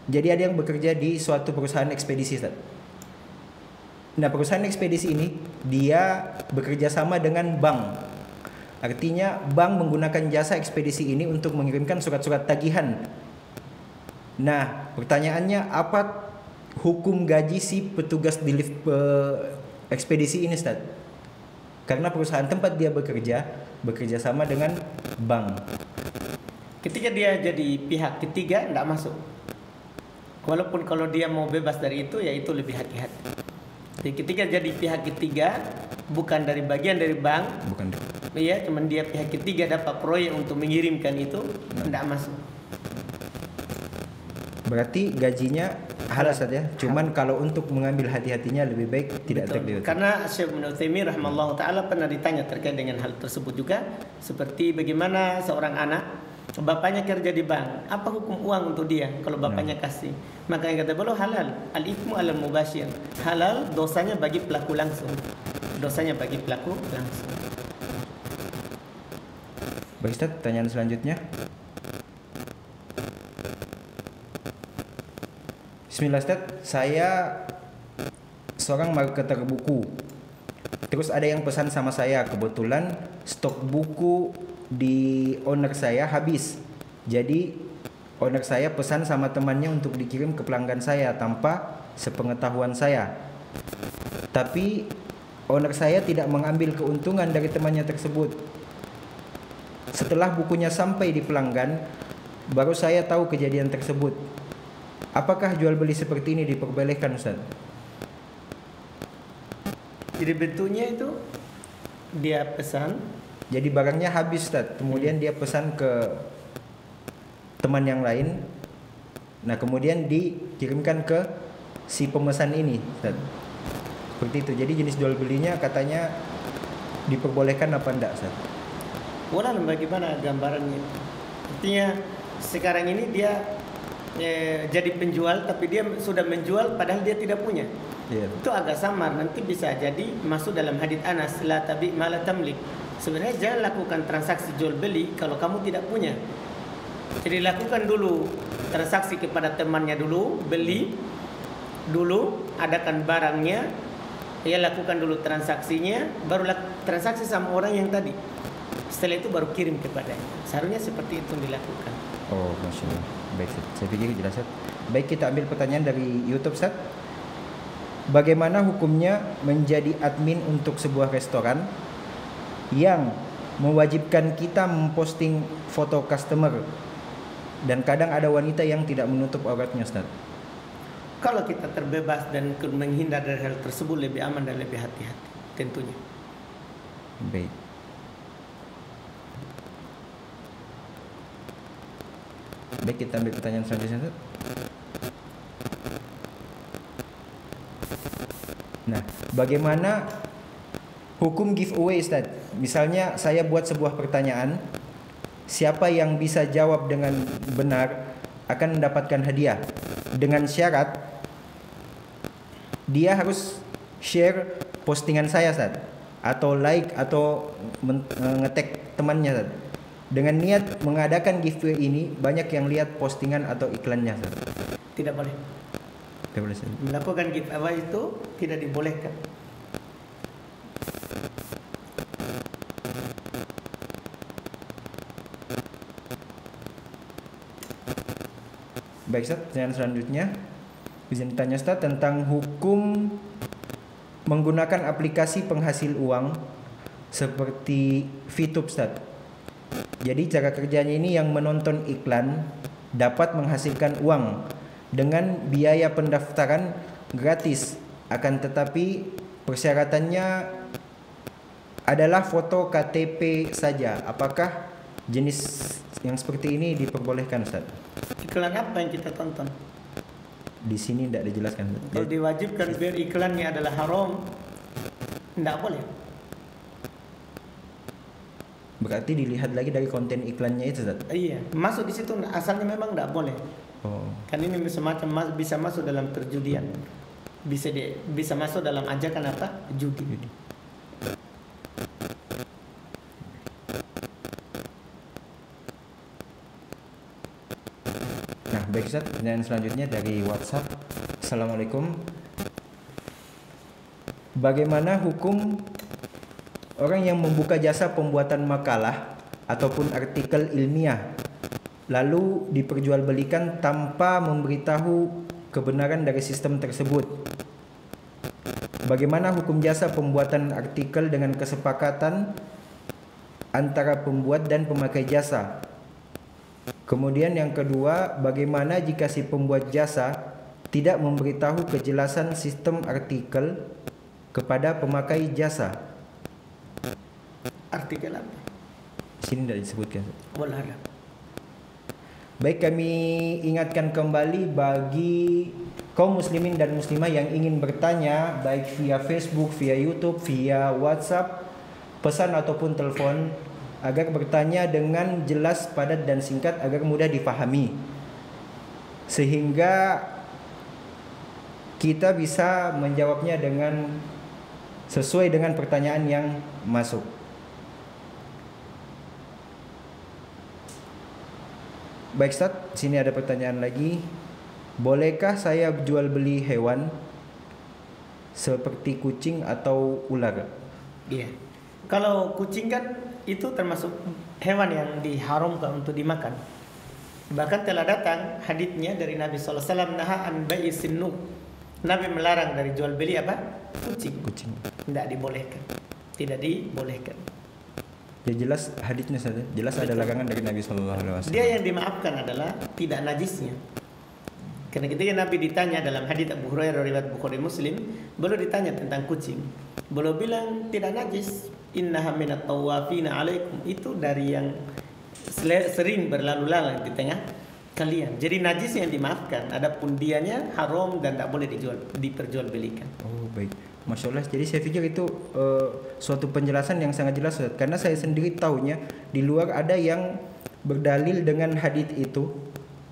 Jadi ada yang bekerja di suatu perusahaan ekspedisi Ustaz. Nah, perusahaan ekspedisi ini dia bekerja sama dengan bank. Artinya bank menggunakan jasa ekspedisi ini untuk mengirimkan surat-surat tagihan. Nah, pertanyaannya apa hukum gaji si petugas di lift ekspedisi ini Ustaz? Karena perusahaan tempat dia bekerja sama dengan bank. Ketika dia jadi pihak ketiga tidak masuk. Walaupun kalau dia mau bebas dari itu, ya itu lebih hati-hati. Jadi ketika jadi pihak ketiga bukan dari bagian dari bank, Bukan. ya, cuman dia pihak ketiga dapat proyek untuk mengirimkan itu, tidak masuk. Berarti gajinya halal Ustaz ya. Cuman kalau untuk mengambil hati-hatinya lebih baik tidak Betul. terlibat. Karena Syekh Ibnu Utsaimin rahimahullah taala pernah ditanya terkait dengan hal tersebut juga, seperti bagaimana seorang anak bapaknya kerja di bank, apa hukum uang untuk dia kalau bapaknya kasih? Maka yang kata beliau halal, al-ithmu alal mubashir. Halal dosanya bagi pelaku langsung. Dosanya bagi pelaku langsung. Baik Ustaz, pertanyaan selanjutnya. Bismillah Ustaz, saya seorang marketer buku. Terus ada yang pesan sama saya, kebetulan stok buku di owner saya habis. Jadi owner saya pesan sama temannya untuk dikirim ke pelanggan saya tanpa sepengetahuan saya. Tapi owner saya tidak mengambil keuntungan dari temannya tersebut. Setelah bukunya sampai di pelanggan, baru saya tahu kejadian tersebut. Apakah jual beli seperti ini diperbolehkan Ustaz? Jadi bentuknya itu dia pesan, Jadi barangnya habis Ustaz, kemudian dia pesan ke teman yang lain. Nah, kemudian dikirimkan ke si pemesan ini Ustaz. Seperti itu. Jadi jenis jual belinya katanya diperbolehkan apa enggak Ustaz? walau bagaimana gambarannya. Artinya sekarang ini dia jadi penjual, tapi dia sudah menjual padahal dia tidak punya. Iya. Itu agak samar, nanti bisa jadi masuk dalam hadits Anas, la tabi ma la tamlik. Sebenarnya jangan lakukan transaksi jual beli kalau kamu tidak punya. Jadi lakukan dulu transaksi kepada temannya dulu, beli dulu, adakan barangnya, ya lakukan dulu transaksinya, baru transaksi sama orang yang tadi. Setelah itu baru kirim kepadanya. Seharusnya seperti itu dilakukan. Oh, Masya Allah. Baik, Ustaz. Saya pikir jelas, Ustaz. Baik, kita ambil pertanyaan dari YouTube, Ustaz. Bagaimana hukumnya menjadi admin untuk sebuah restoran yang mewajibkan kita memposting foto customer dan kadang ada wanita yang tidak menutup auratnya, Ustaz? Kalau kita terbebas dan menghindar dari hal tersebut lebih aman dan lebih hati-hati tentunya. Baik. Baik, kita ambil pertanyaan selanjutnya, Ustaz. Nah, bagaimana hukum giveaway, Ustaz? Misalnya saya buat sebuah pertanyaan, siapa yang bisa jawab dengan benar akan mendapatkan hadiah, dengan syarat dia harus share postingan saya, Ustaz, atau like atau nge-tag temannya, Ustaz. Dengan niat mengadakan giveaway ini banyak yang lihat postingan atau iklannya, Ustaz. Tidak boleh. Tidak boleh, Ustaz. Melakukan giveaway itu tidak dibolehkan. Baik, Ustaz, pertanyaan selanjutnya izin tanya, Ustaz, tentang hukum menggunakan aplikasi penghasil uang seperti VTube, Ustaz. Jadi cara kerjanya ini yang menonton iklan dapat menghasilkan uang dengan biaya pendaftaran gratis, akan tetapi persyaratannya adalah foto KTP saja. Apakah jenis yang seperti ini diperbolehkan, Ustaz? Iklan apa yang kita tonton? Di sini tidak dijelaskan, Ustaz. Kalau diwajibkan biar iklannya adalah haram, tidak boleh. Berarti dilihat lagi dari konten iklannya itu, Ustaz? Iya, masuk di situ asalnya memang tidak boleh. Oh. Kan ini semacam bisa masuk dalam perjudian. Bisa masuk dalam ajakan apa? Judi. Nah, baik, Ustaz, pertanyaan selanjutnya dari WhatsApp. Assalamualaikum. Bagaimana hukum orang yang membuka jasa pembuatan makalah ataupun artikel ilmiah lalu diperjualbelikan tanpa memberitahu kebenaran dari sistem tersebut? Bagaimana hukum jasa pembuatan artikel dengan kesepakatan antara pembuat dan pemakai jasa? Kemudian yang kedua, bagaimana jika si pembuat jasa tidak memberitahu kejelasan sistem artikel kepada pemakai jasa? Artikel apa? Sini tidak disebutkan. Wallahualam. Baik, kami ingatkan kembali bagi kaum muslimin dan muslimah yang ingin bertanya baik via Facebook, via YouTube, via WhatsApp, pesan ataupun telepon, agar bertanya dengan jelas, padat dan singkat agar mudah difahami, sehingga kita bisa menjawabnya dengan sesuai dengan pertanyaan yang masuk. Baik, Ustaz, sini ada pertanyaan lagi. Bolehkah saya jual beli hewan seperti kucing atau ular? Iya. Kalau kucing kan itu termasuk hewan yang diharamkan untuk dimakan. Bahkan telah datang haditsnya dari Nabi SAW, naha an bai'i sinnu. Nabi melarang dari jual beli apa? Kucing. Kucing. Tidak dibolehkan. Tidak dibolehkan. Ya, jelas haditsnya saja. Jelas ada larangan dari Nabi SAW. Dia yang dimaafkan adalah tidak najisnya. Karena ketika Nabi ditanya dalam hadits Abu Hurairah riwayat Bukhari Muslim, beliau ditanya tentang kucing. Beliau bilang tidak najis. Innaha minat tawafina alaikum. Itu dari yang sering berlalu-lalang di tengah kalian. Jadi najis yang dimaafkan. Adapun dianya haram dan tak boleh diperjualbelikan. Oh, baik. Masya Allah. Jadi saya pikir itu suatu penjelasan yang sangat jelas, Ustaz. Karena saya sendiri tahunya di luar ada yang berdalil dengan hadits itu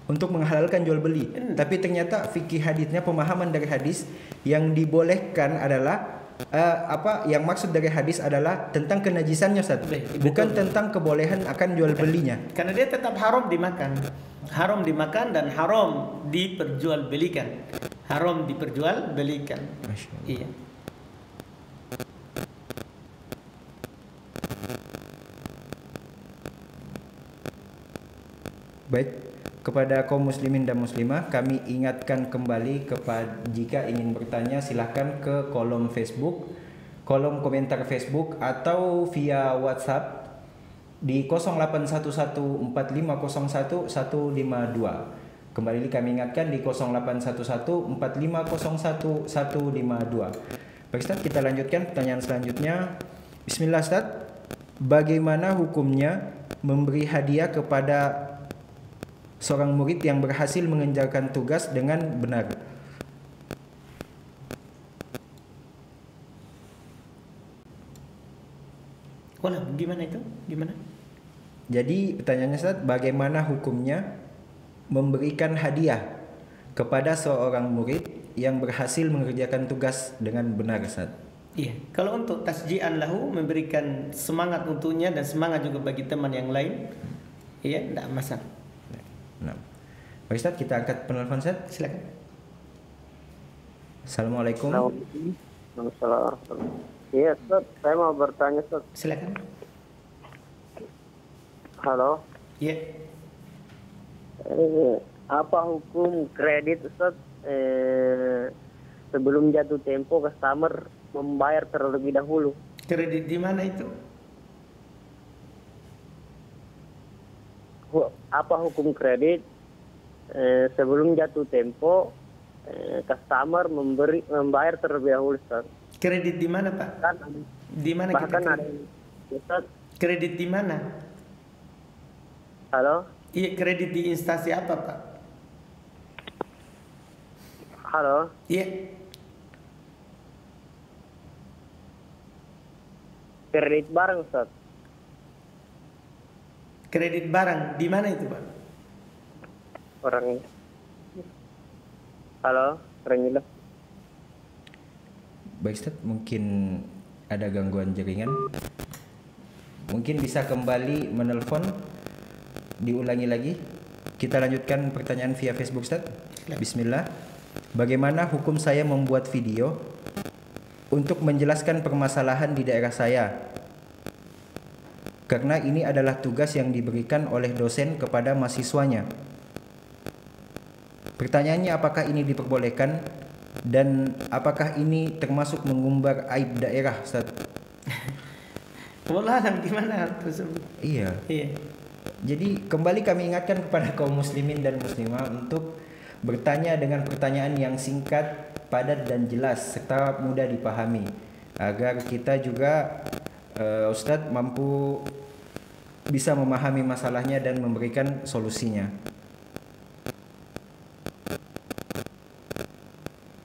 untuk menghalalkan jual beli. Tapi ternyata fikih hadisnya, pemahaman dari hadis yang dibolehkan adalah apa yang maksud dari hadis adalah tentang kenajisannya, Ustaz. Bukan tentang kebolehan akan jual belinya. Karena dia tetap haram dimakan. Haram dimakan dan haram diperjualbelikan. Haram diperjualbelikan. Masya Allah. Iya. Baik, kepada kaum muslimin dan muslimah kami ingatkan kembali jika ingin bertanya silahkan ke kolom Facebook, kolom komentar Facebook atau via WhatsApp di 08114501 152. Kembali kami ingatkan di 08114501 152. Baik Ustaz, kita lanjutkan pertanyaan selanjutnya. Bismillah Ustaz, bagaimana hukumnya memberi hadiah kepada seorang murid yang berhasil mengerjakan tugas dengan benar? Wala, gimana itu? Gimana? Jadi pertanyaannya Ustaz, bagaimana hukumnya memberikan hadiah kepada seorang murid yang berhasil mengerjakan tugas dengan benar, Ustaz? Iya, kalau untuk tasji'an lahu, memberikan semangat untuknya dan semangat juga bagi teman yang lain, iya, tidak masalah. Nah, Pak Ustaz, kita angkat penelpon Ustaz. Silakan. Assalamualaikum. Waalaikumsalam. Iya, Ustaz, saya mau bertanya, Ustaz. Silakan. Halo. Iya. Apa hukum kredit, Ustaz? Sebelum jatuh tempo customer membayar terlebih dahulu. Kredit di mana itu? Apa hukum kredit sebelum jatuh tempo customer membayar terlebih dahulu, Ustaz? Kredit di mana, Pak? Kan, Di mana bahkan kita ada, Ustaz. kredit di mana? Halo. Iya, kredit di instansi apa, Pak? Halo. Iya. Kredit barang, Ustaz. Kredit barang di mana itu, Pak? Orang. Halo, orang gila. Baik Ustaz, mungkin ada gangguan jaringan. Mungkin bisa kembali menelpon, diulangi lagi. Kita lanjutkan pertanyaan via Facebook Ustaz. Bismillah. Bagaimana hukum saya membuat video untuk menjelaskan permasalahan di daerah saya? Karena ini adalah tugas yang diberikan oleh dosen kepada mahasiswanya. Pertanyaannya, apakah ini diperbolehkan dan apakah ini termasuk mengumbar aib daerah, Ustaz? Wallah alam gimana tersebut. Iya. Iya. Jadi kembali kami ingatkan kepada kaum muslimin dan muslimah untuk bertanya dengan pertanyaan yang singkat, padat dan jelas serta mudah dipahami agar kita juga Ustadz mampu bisa memahami masalahnya dan memberikan solusinya.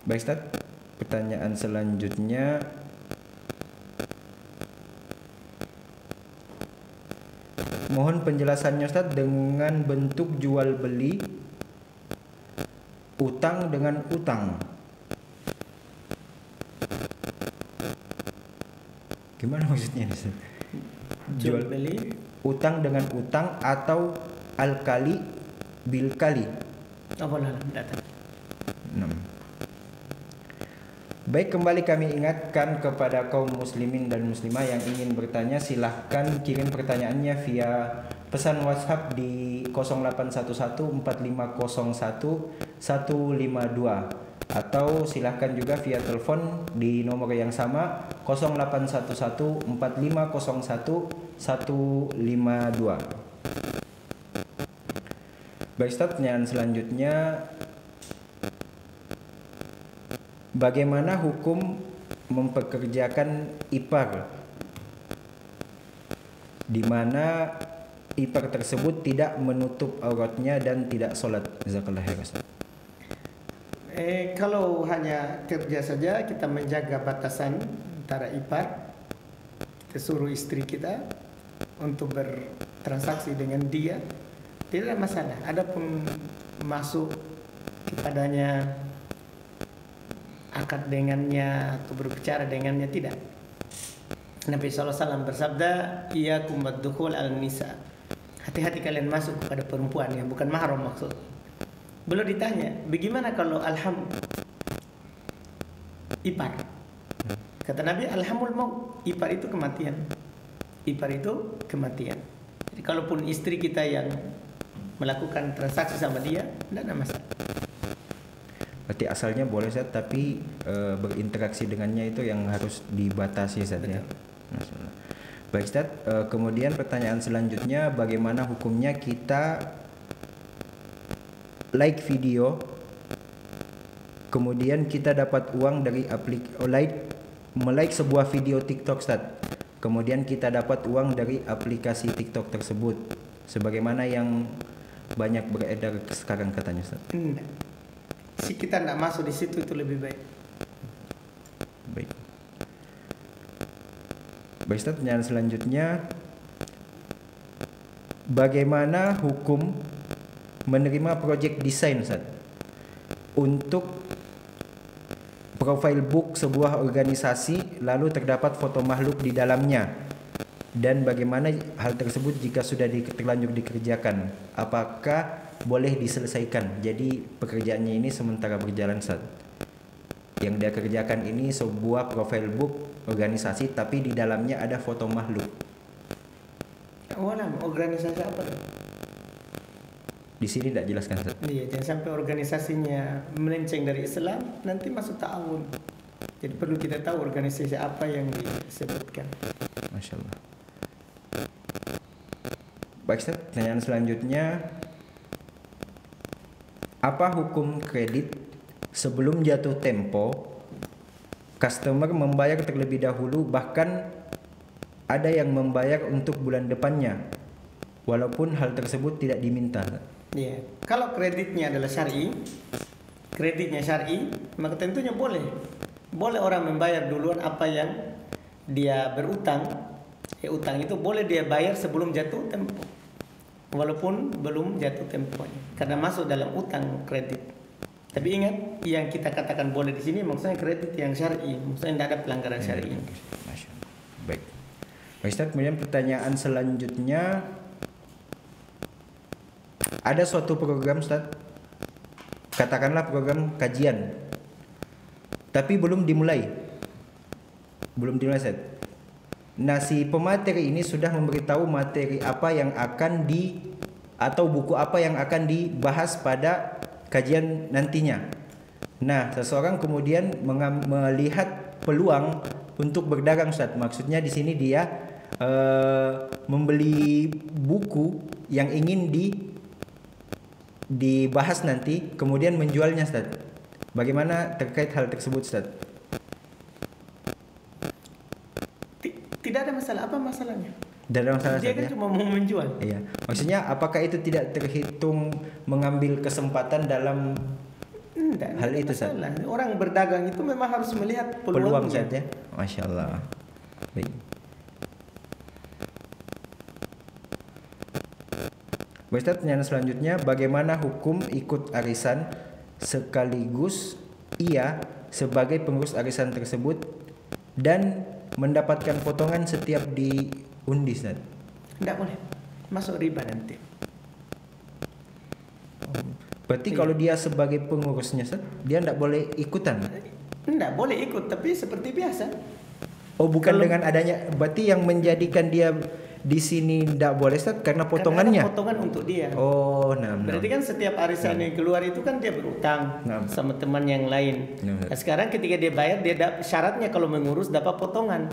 Baik Ustadz, pertanyaan selanjutnya. Mohon penjelasannya Ustadz dengan bentuk jual beli utang dengan utang. Gimana maksudnya Ustaz? Jual beli utang dengan utang atau al-kali bil kali. oh wallah alam datang. 6. Baik, kembali kami ingatkan kepada kaum muslimin dan muslimah yang ingin bertanya, silahkan kirim pertanyaannya via pesan WhatsApp di 08114501 atau silahkan juga via telepon di nomor yang sama 08114501 152. Baik Ustaz, pertanyaan selanjutnya, bagaimana hukum mempekerjakan ipar di mana ipar tersebut tidak menutup auratnya dan tidak sholat? Jazakallah khair Ustaz. Kalau hanya kerja saja, kita menjaga batasan antara ipar, kita suruh istri kita untuk bertransaksi dengan dia, tidak ada masalah. Adapun masuk kepadanya akad dengannya atau berbicara dengannya, tidak. Nabi SAW bersabda, "Iyyakum wad-dukhul al-nisa." Hati-hati kalian masuk kepada perempuan yang bukan mahram maksud. Belum ditanya, bagaimana kalau alham ipar? Kata Nabi, alhamul maut, ipar itu kematian. Ipar itu kematian. Jadi kalaupun istri kita yang melakukan transaksi sama dia, tidak ada masalah. Berarti asalnya boleh Ustaz, tapi berinteraksi dengannya itu yang harus dibatasi Ustaz ya. Masalah. Baik Ustaz, kemudian pertanyaan selanjutnya, bagaimana hukumnya kita like video, kemudian kita dapat uang dari like sebuah video TikTok Ustaz, kemudian kita dapat uang dari aplikasi TikTok tersebut, sebagaimana yang banyak beredar sekarang katanya Ustaz. Si kita tidak masuk di situ, itu lebih baik. Baik. Baik Ustaz, pertanyaan selanjutnya, bagaimana hukum menerima project desain Ustaz untuk profile book sebuah organisasi lalu terdapat foto makhluk di dalamnya, dan bagaimana hal tersebut jika sudah terlanjur dikerjakan, apakah boleh diselesaikan? Jadi pekerjaannya ini sementara berjalan Ustaz, yang dia kerjakan ini sebuah profile book organisasi tapi di dalamnya ada foto makhluk. Walam, organisasi apa tuh? Di sini tidak jelaskan Ustaz. Iya, jangan sampai organisasinya melenceng dari Islam, nanti masuk ta'awun. Jadi perlu kita tahu organisasi apa yang disebutkan. Masya Allah. Baik Ustaz, pertanyaan selanjutnya, apa hukum kredit sebelum jatuh tempo customer membayar terlebih dahulu, bahkan ada yang membayar untuk bulan depannya walaupun hal tersebut tidak diminta? Iya, kalau kreditnya adalah syar'i, maka tentunya boleh orang membayar duluan apa yang dia berutang. Utang itu boleh dia bayar sebelum jatuh tempo, walaupun belum jatuh temponya, karena masuk dalam utang kredit. Tapi ingat, yang kita katakan boleh di sini maksudnya kredit yang syar'i, maksudnya tidak ada pelanggaran syar'i. Baik. Baik Ustaz, kemudian pertanyaan selanjutnya, ada suatu program Ustaz, katakanlah program kajian, tapi belum dimulai Ustaz. Nah, si pemateri ini sudah memberitahu materi apa yang akan atau buku apa yang akan dibahas pada kajian nantinya. Nah, seseorang kemudian melihat peluang untuk berdagang Ustaz. Maksudnya di sini dia membeli buku yang ingin dibahas nanti, kemudian menjualnya Ustaz. Bagaimana terkait hal tersebut Ustaz? Tidak ada masalah. Apa masalahnya? Tidak ada masalah. Dia kan cuma mau menjual. Iya. Maksudnya apakah itu tidak terhitung mengambil kesempatan dalam hal itu Ustaz? Orang berdagang itu memang harus melihat Peluang peluangnya. Ustaz ya. Masya Allah. Baik. Ustaz, pertanyaan selanjutnya, bagaimana hukum ikut arisan sekaligus ia sebagai pengurus arisan tersebut dan mendapatkan potongan setiap diundi Ustaz? Tidak boleh, masuk riba nanti. Berarti kalau dia sebagai pengurusnya Ustaz, dia tidak boleh ikutan? Tidak boleh ikut, tapi seperti biasa. Oh, bukan dengan adanya, berarti yang menjadikan dia di sini tidak boleh Ustaz karena potongannya. Karena potongan untuk dia. Oh, nah. Berarti kan setiap arisan yang keluar itu kan dia berutang sama teman yang lain. Nah, sekarang ketika dia bayar, syaratnya kalau mengurus dapat potongan.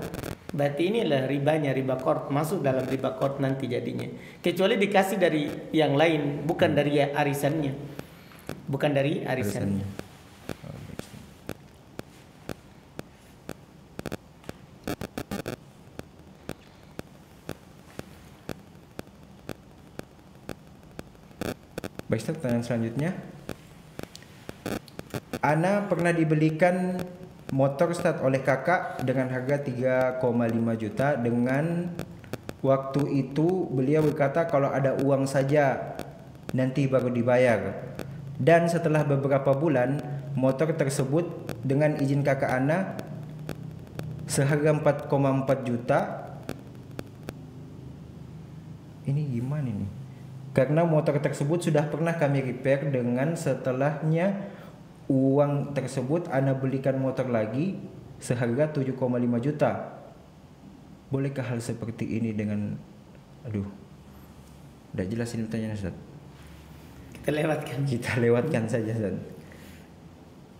Berarti inilah ribanya, riba qard, masuk dalam riba qard nanti jadinya. Kecuali dikasih dari yang lain, bukan dari arisannya. Bukan dari arisannya. Baik Ustaz, pertanyaan selanjutnya, Ana pernah dibelikan motor Ustaz oleh kakak dengan harga 3,5 juta. Dengan waktu itu beliau berkata kalau ada uang saja nanti baru dibayar. Dan setelah beberapa bulan motor tersebut dengan izin kakak Ana seharga 4,4 juta. Ini gimana nih? Karena motor tersebut sudah pernah kami repair, dengan setelahnya uang tersebut Ana belikan motor lagi seharga 7,5 juta. Bolehkah hal seperti ini dengan udah jelas ini pertanyaan Ustaz. Kita lewatkan saja Ustaz.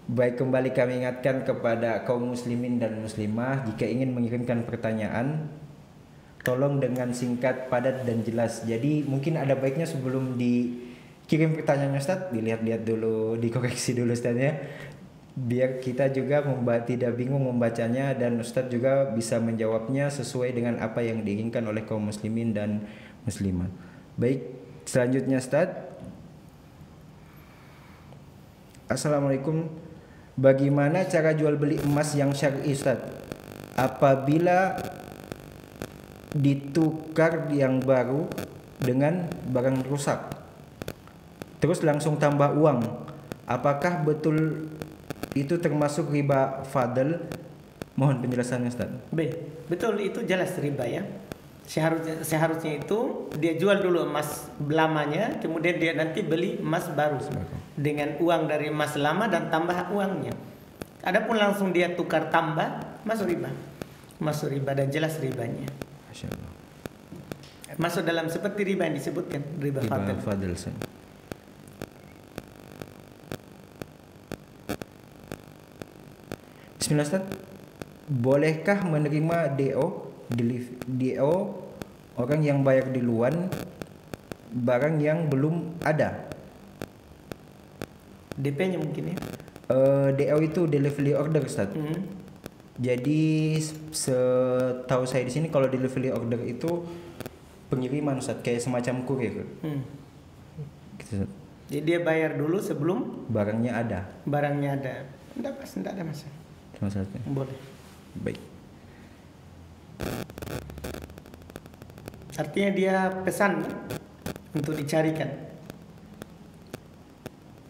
Baik, kembali kami ingatkan kepada kaum muslimin dan muslimah, jika ingin mengirimkan pertanyaan tolong dengan singkat, padat dan jelas. Jadi mungkin ada baiknya sebelum dikirim pertanyaannya Ustaz, dilihat-lihat dulu, dikoreksi dulu Ustaz ya, biar kita juga tidak bingung membacanya dan Ustaz juga bisa menjawabnya sesuai dengan apa yang diinginkan oleh kaum muslimin dan muslimah. Baik, selanjutnya Ustaz. Assalamualaikum. Bagaimana cara jual beli emas yang syar'i Ustaz? Apabila ditukar yang baru dengan barang rusak, terus langsung tambah uang, apakah betul itu termasuk riba fadl? Mohon penjelasannya Ustaz. Betul, itu jelas riba ya. Seharusnya itu dia jual dulu emas lamanya, kemudian dia nanti beli emas baru dengan uang dari emas lama dan tambah uangnya. Adapun langsung dia tukar tambah, masuk riba dan jelas ribanya. Masya Allah. Masuk dalam seperti riba yang disebutkan, riba fadl. Bismillah Ustaz. Bolehkah menerima DO orang yang bayar duluan barang yang belum ada? DP-nya mungkin ya. DO itu delivery order Ustaz. Jadi setahu saya di sini kalau delivery order itu pengiriman Ustaz, kayak semacam kurir. Gitu, Ustaz. Jadi dia bayar dulu sebelum barangnya ada. Tidak ada masalah. Boleh. Baik. Artinya dia pesan untuk dicarikan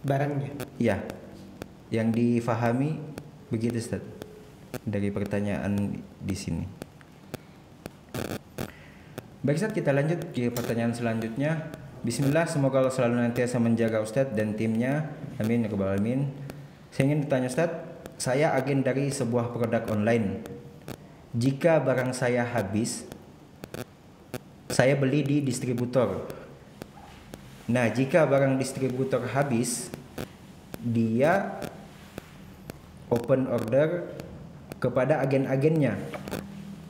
barangnya. Iya. Yang difahami begitu Ustaz dari pertanyaan di sini. Baik Ustaz, kita lanjut ke pertanyaan selanjutnya. Bismillah, semoga Allah selalu nantiasa menjaga Ustaz dan timnya. Amin ya rabbal alamin. Saya ingin bertanya Ustaz, saya agen dari sebuah produk online. Jika barang saya habis, saya beli di distributor. Nah, jika barang distributor habis, dia open order kepada agen-agennya.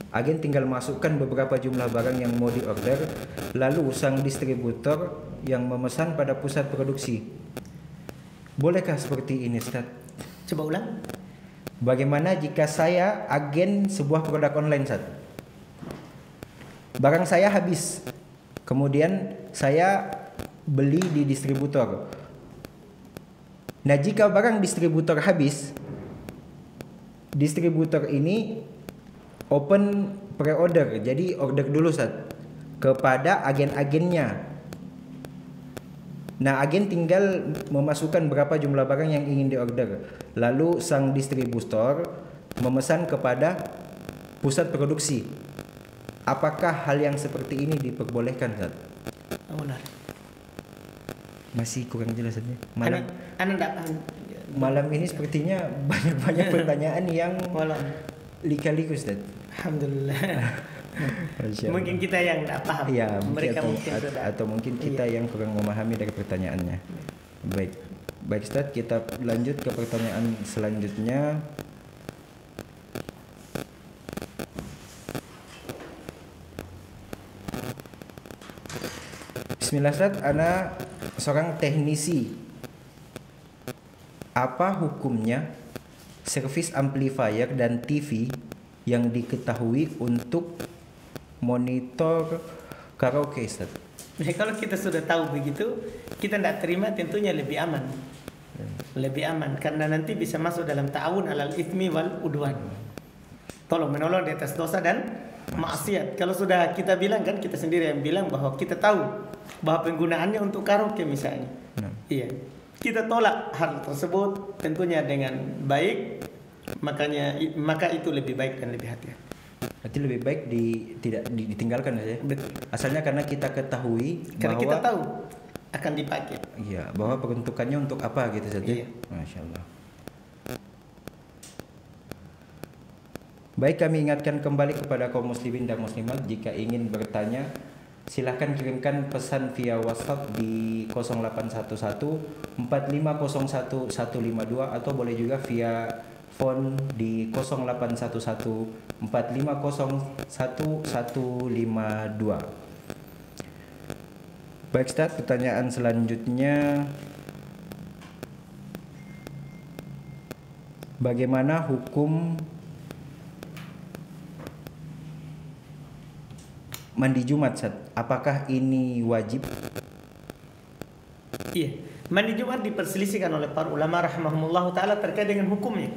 Agen tinggal masukkan beberapa jumlah barang yang mau diorder, lalu sang distributor yang memesan pada pusat produksi. Bolehkah seperti ini Ustaz? Coba ulang. Bagaimana jika saya agen sebuah produk online Ustaz? Barang saya habis, kemudian saya beli di distributor. Nah, jika barang distributor habis, distributor ini open pre-order, jadi order dulu Ustaz kepada agen-agennya. Nah, agen tinggal memasukkan berapa jumlah barang yang ingin diorder, lalu sang distributor memesan kepada pusat produksi. Apakah hal yang seperti ini diperbolehkan Ustaz? Benar. Masih kurang jelas Ustaz. Malam ini sepertinya banyak pertanyaan yang lika-liku Ustaz. Alhamdulillah. Mungkin kita yang tidak paham. Ya, mereka atau mungkin kita yang kurang memahami dari pertanyaannya. Baik Ustaz, kita lanjut ke pertanyaan selanjutnya. Bismillah Ustaz, ana seorang teknisi. Apa hukumnya servis amplifier dan TV yang diketahui untuk monitor karaoke Ustaz? Nah, kalau kita sudah tahu begitu, kita tidak terima, tentunya lebih aman. Lebih aman karena nanti bisa masuk dalam ta'awun alal itsmi wal udwan. Tolong menolong di atas dosa dan maksiat. Kalau sudah kita bilang, kan kita sendiri yang bilang bahwa kita tahu bahwa penggunaannya untuk karaoke misalnya. Iya. kita tolak hal tersebut tentunya dengan baik, maka itu lebih baik dan lebih hati-hati. Berarti lebih baik tidak ditinggalkan saja. Betul. Asalnya karena kita ketahui Karena bahwa kita tahu akan dipakai. iya, bahwa peruntukannya untuk apa gitu saja. Iya. Masya Allah. Baik, kami ingatkan kembali kepada kaum muslimin dan muslimat, jika ingin bertanya silahkan kirimkan pesan via WhatsApp di 0811 4501 152 atau boleh juga via phone di 0811 4501 152. Baik Ustaz, pertanyaan selanjutnya, bagaimana hukum mandi Jumat, Ustaz? Apakah ini wajib? Iya, mandi Jumat diperselisihkan oleh para ulama rahimahumullah taala terkait dengan hukumnya.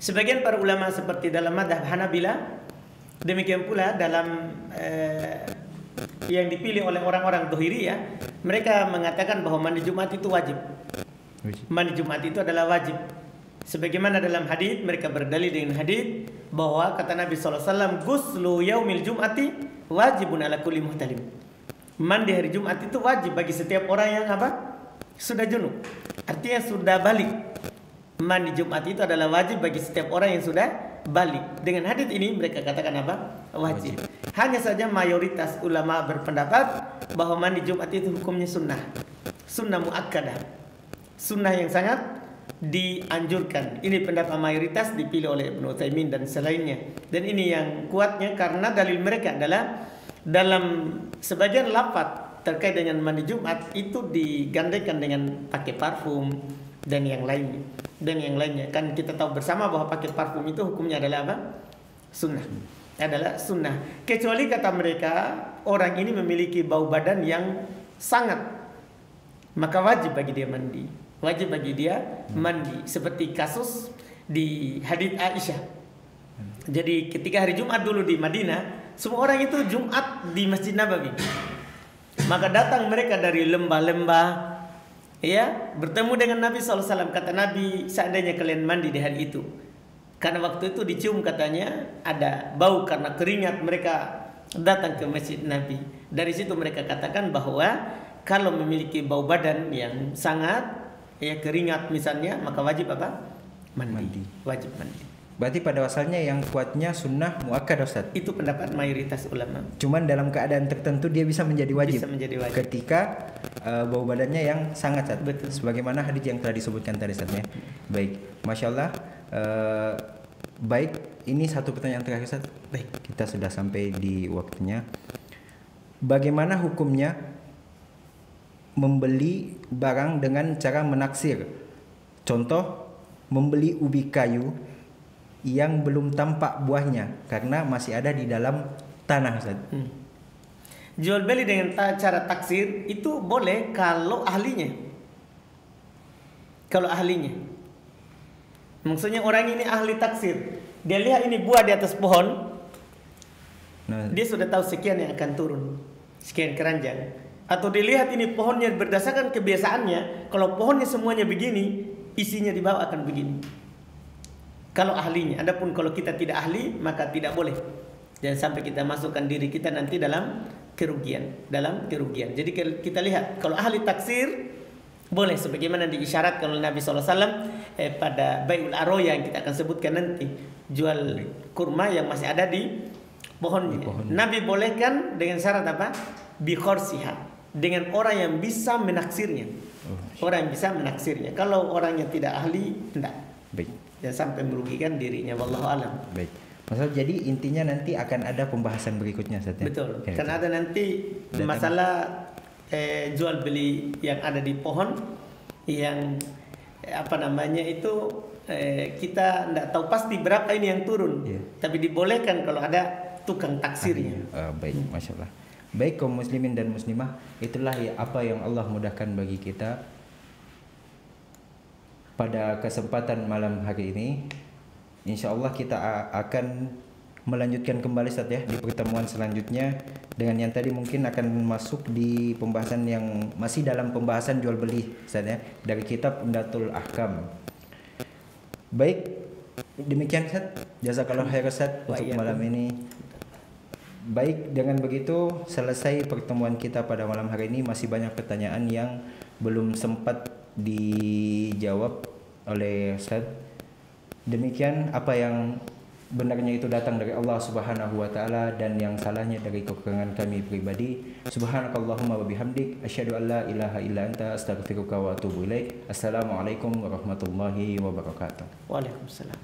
Sebagian para ulama seperti dalam mazhab Hanabila, demikian pula dalam yang dipilih oleh orang-orang Dhahiriyah, mereka mengatakan bahwa mandi Jumat itu wajib. Mandi Jumat itu adalah wajib. Sebagaimana dalam hadis, mereka berdalil dengan hadis bahwa kata Nabi SAW, "Ghuslu yaumil Jum'ati wajibun ala kulli muhtalim." Mandi hari Jumat itu wajib bagi setiap orang yang apa? Sudah junub. Artinya sudah balik. Mandi Jumat itu adalah wajib bagi setiap orang yang sudah balik. Dengan hadis ini mereka katakan apa? Wajib. Hanya saja mayoritas ulama berpendapat bahwa mandi Jumat itu hukumnya sunnah. Sunnah muakkadah. Sunnah yang sangat dianjurkan. Ini pendapat mayoritas dipilih oleh Ibnu Utsaimin dan selainnya. Dan ini yang kuatnya karena dalil mereka adalah dalam sebagian lafaz terkait dengan mandi Jumat itu digandakan dengan pakai parfum dan yang lainnya. Dan yang lainnya kan kita tahu bersama bahwa pakai parfum itu hukumnya adalah apa? Sunnah. Adalah sunnah. Kecuali kata mereka orang ini memiliki bau badan yang sangat, maka wajib bagi dia mandi. Wajib bagi dia mandi, seperti kasus di hadits Aisyah. Jadi ketika hari Jumat dulu di Madinah, semua orang itu Jumat di Masjid Nabawi. Maka datang mereka dari lembah-lembah, ya, bertemu dengan Nabi SAW. Kata Nabi, seandainya kalian mandi di hari itu, karena waktu itu dicium katanya ada bau karena keringat, mereka datang ke Masjid Nabi. Dari situ mereka katakan bahwa kalau memiliki bau badan yang sangat, ya, keringat misalnya, maka wajib apa? Mandi. Wajib mandi. Berarti pada asalnya yang kuatnya sunnah muakkad, Ustaz. Itu pendapat mayoritas ulama. Cuman dalam keadaan tertentu dia bisa menjadi wajib. Bisa menjadi wajib. Ketika bau badannya yang sangat, Ustaz. Betul. Sebagaimana hadis yang telah disebutkan tadi, Ustaz, ya. Baik, Masya Allah. Baik, ini satu pertanyaan terakhir, Ustaz. Baik. Kita sudah sampai di waktunya. Bagaimana hukumnya membeli barang dengan cara menaksir? Contoh, membeli ubi kayu yang belum tampak buahnya karena masih ada di dalam tanah, Ustaz. Jual beli dengan cara taksir itu boleh kalau ahlinya. Kalau ahlinya. Maksudnya orang ini ahli taksir. Dia lihat ini buah di atas pohon. Nah, Dia sudah tahu sekian yang akan turun. Sekian keranjang. Atau dilihat ini pohonnya berdasarkan kebiasaannya. Kalau pohonnya semuanya begini, isinya di bawah akan begini. Kalau ahlinya. Adapun kalau kita tidak ahli, maka tidak boleh. Jangan sampai kita masukkan diri kita nanti dalam kerugian. Dalam kerugian. Jadi kita lihat, kalau ahli taksir, boleh sebagaimana diisyaratkan oleh Nabi SAW pada Bai'ul Aroya yang kita akan sebutkan nanti. Jual kurma yang masih ada di pohonnya. Nabi bolehkan dengan syarat apa? Bi khorsiha, dengan orang yang bisa menaksirnya. Orang yang bisa menaksirnya. Kalau orang yang tidak ahli, tidak. baik. Jangan sampai merugikan dirinya. Wallahu alam. Baik. Masalah jadi intinya nanti akan ada pembahasan berikutnya, Ustaz, ya? Betul. Ya, Karena ada nanti masalah jual beli yang ada di pohon yang apa namanya itu kita tidak tahu pasti berapa ini yang turun. Tapi dibolehkan kalau ada tukang taksirnya. Baik, Masya Allah. Baik kaum muslimin dan muslimah, itulah apa yang Allah mudahkan bagi kita pada kesempatan malam hari ini. Insya Allah kita akan melanjutkan kembali Ustaz ya di pertemuan selanjutnya dengan yang tadi mungkin akan masuk di pembahasan yang masih dalam pembahasan jual beli Ustaz ya dari kitab Umdatul Ahkam. Baik, demikian Ustaz. Jazakallahu khairan Ustaz untuk malam ini. Baik, dengan begitu selesai pertemuan kita pada malam hari ini. Masih banyak pertanyaan yang belum sempat dijawab oleh Ustaz. Demikian apa yang benarnya itu datang dari Allah Subhanahu wa taala dan yang salahnya dari kekurangan kami pribadi. Subhanakallahumma wa bihamdik asyhadu an la ilaha illa anta astaghfiruka wa atubu ilaik. Assalamualaikum warahmatullahi wabarakatuh. Waalaikumsalam.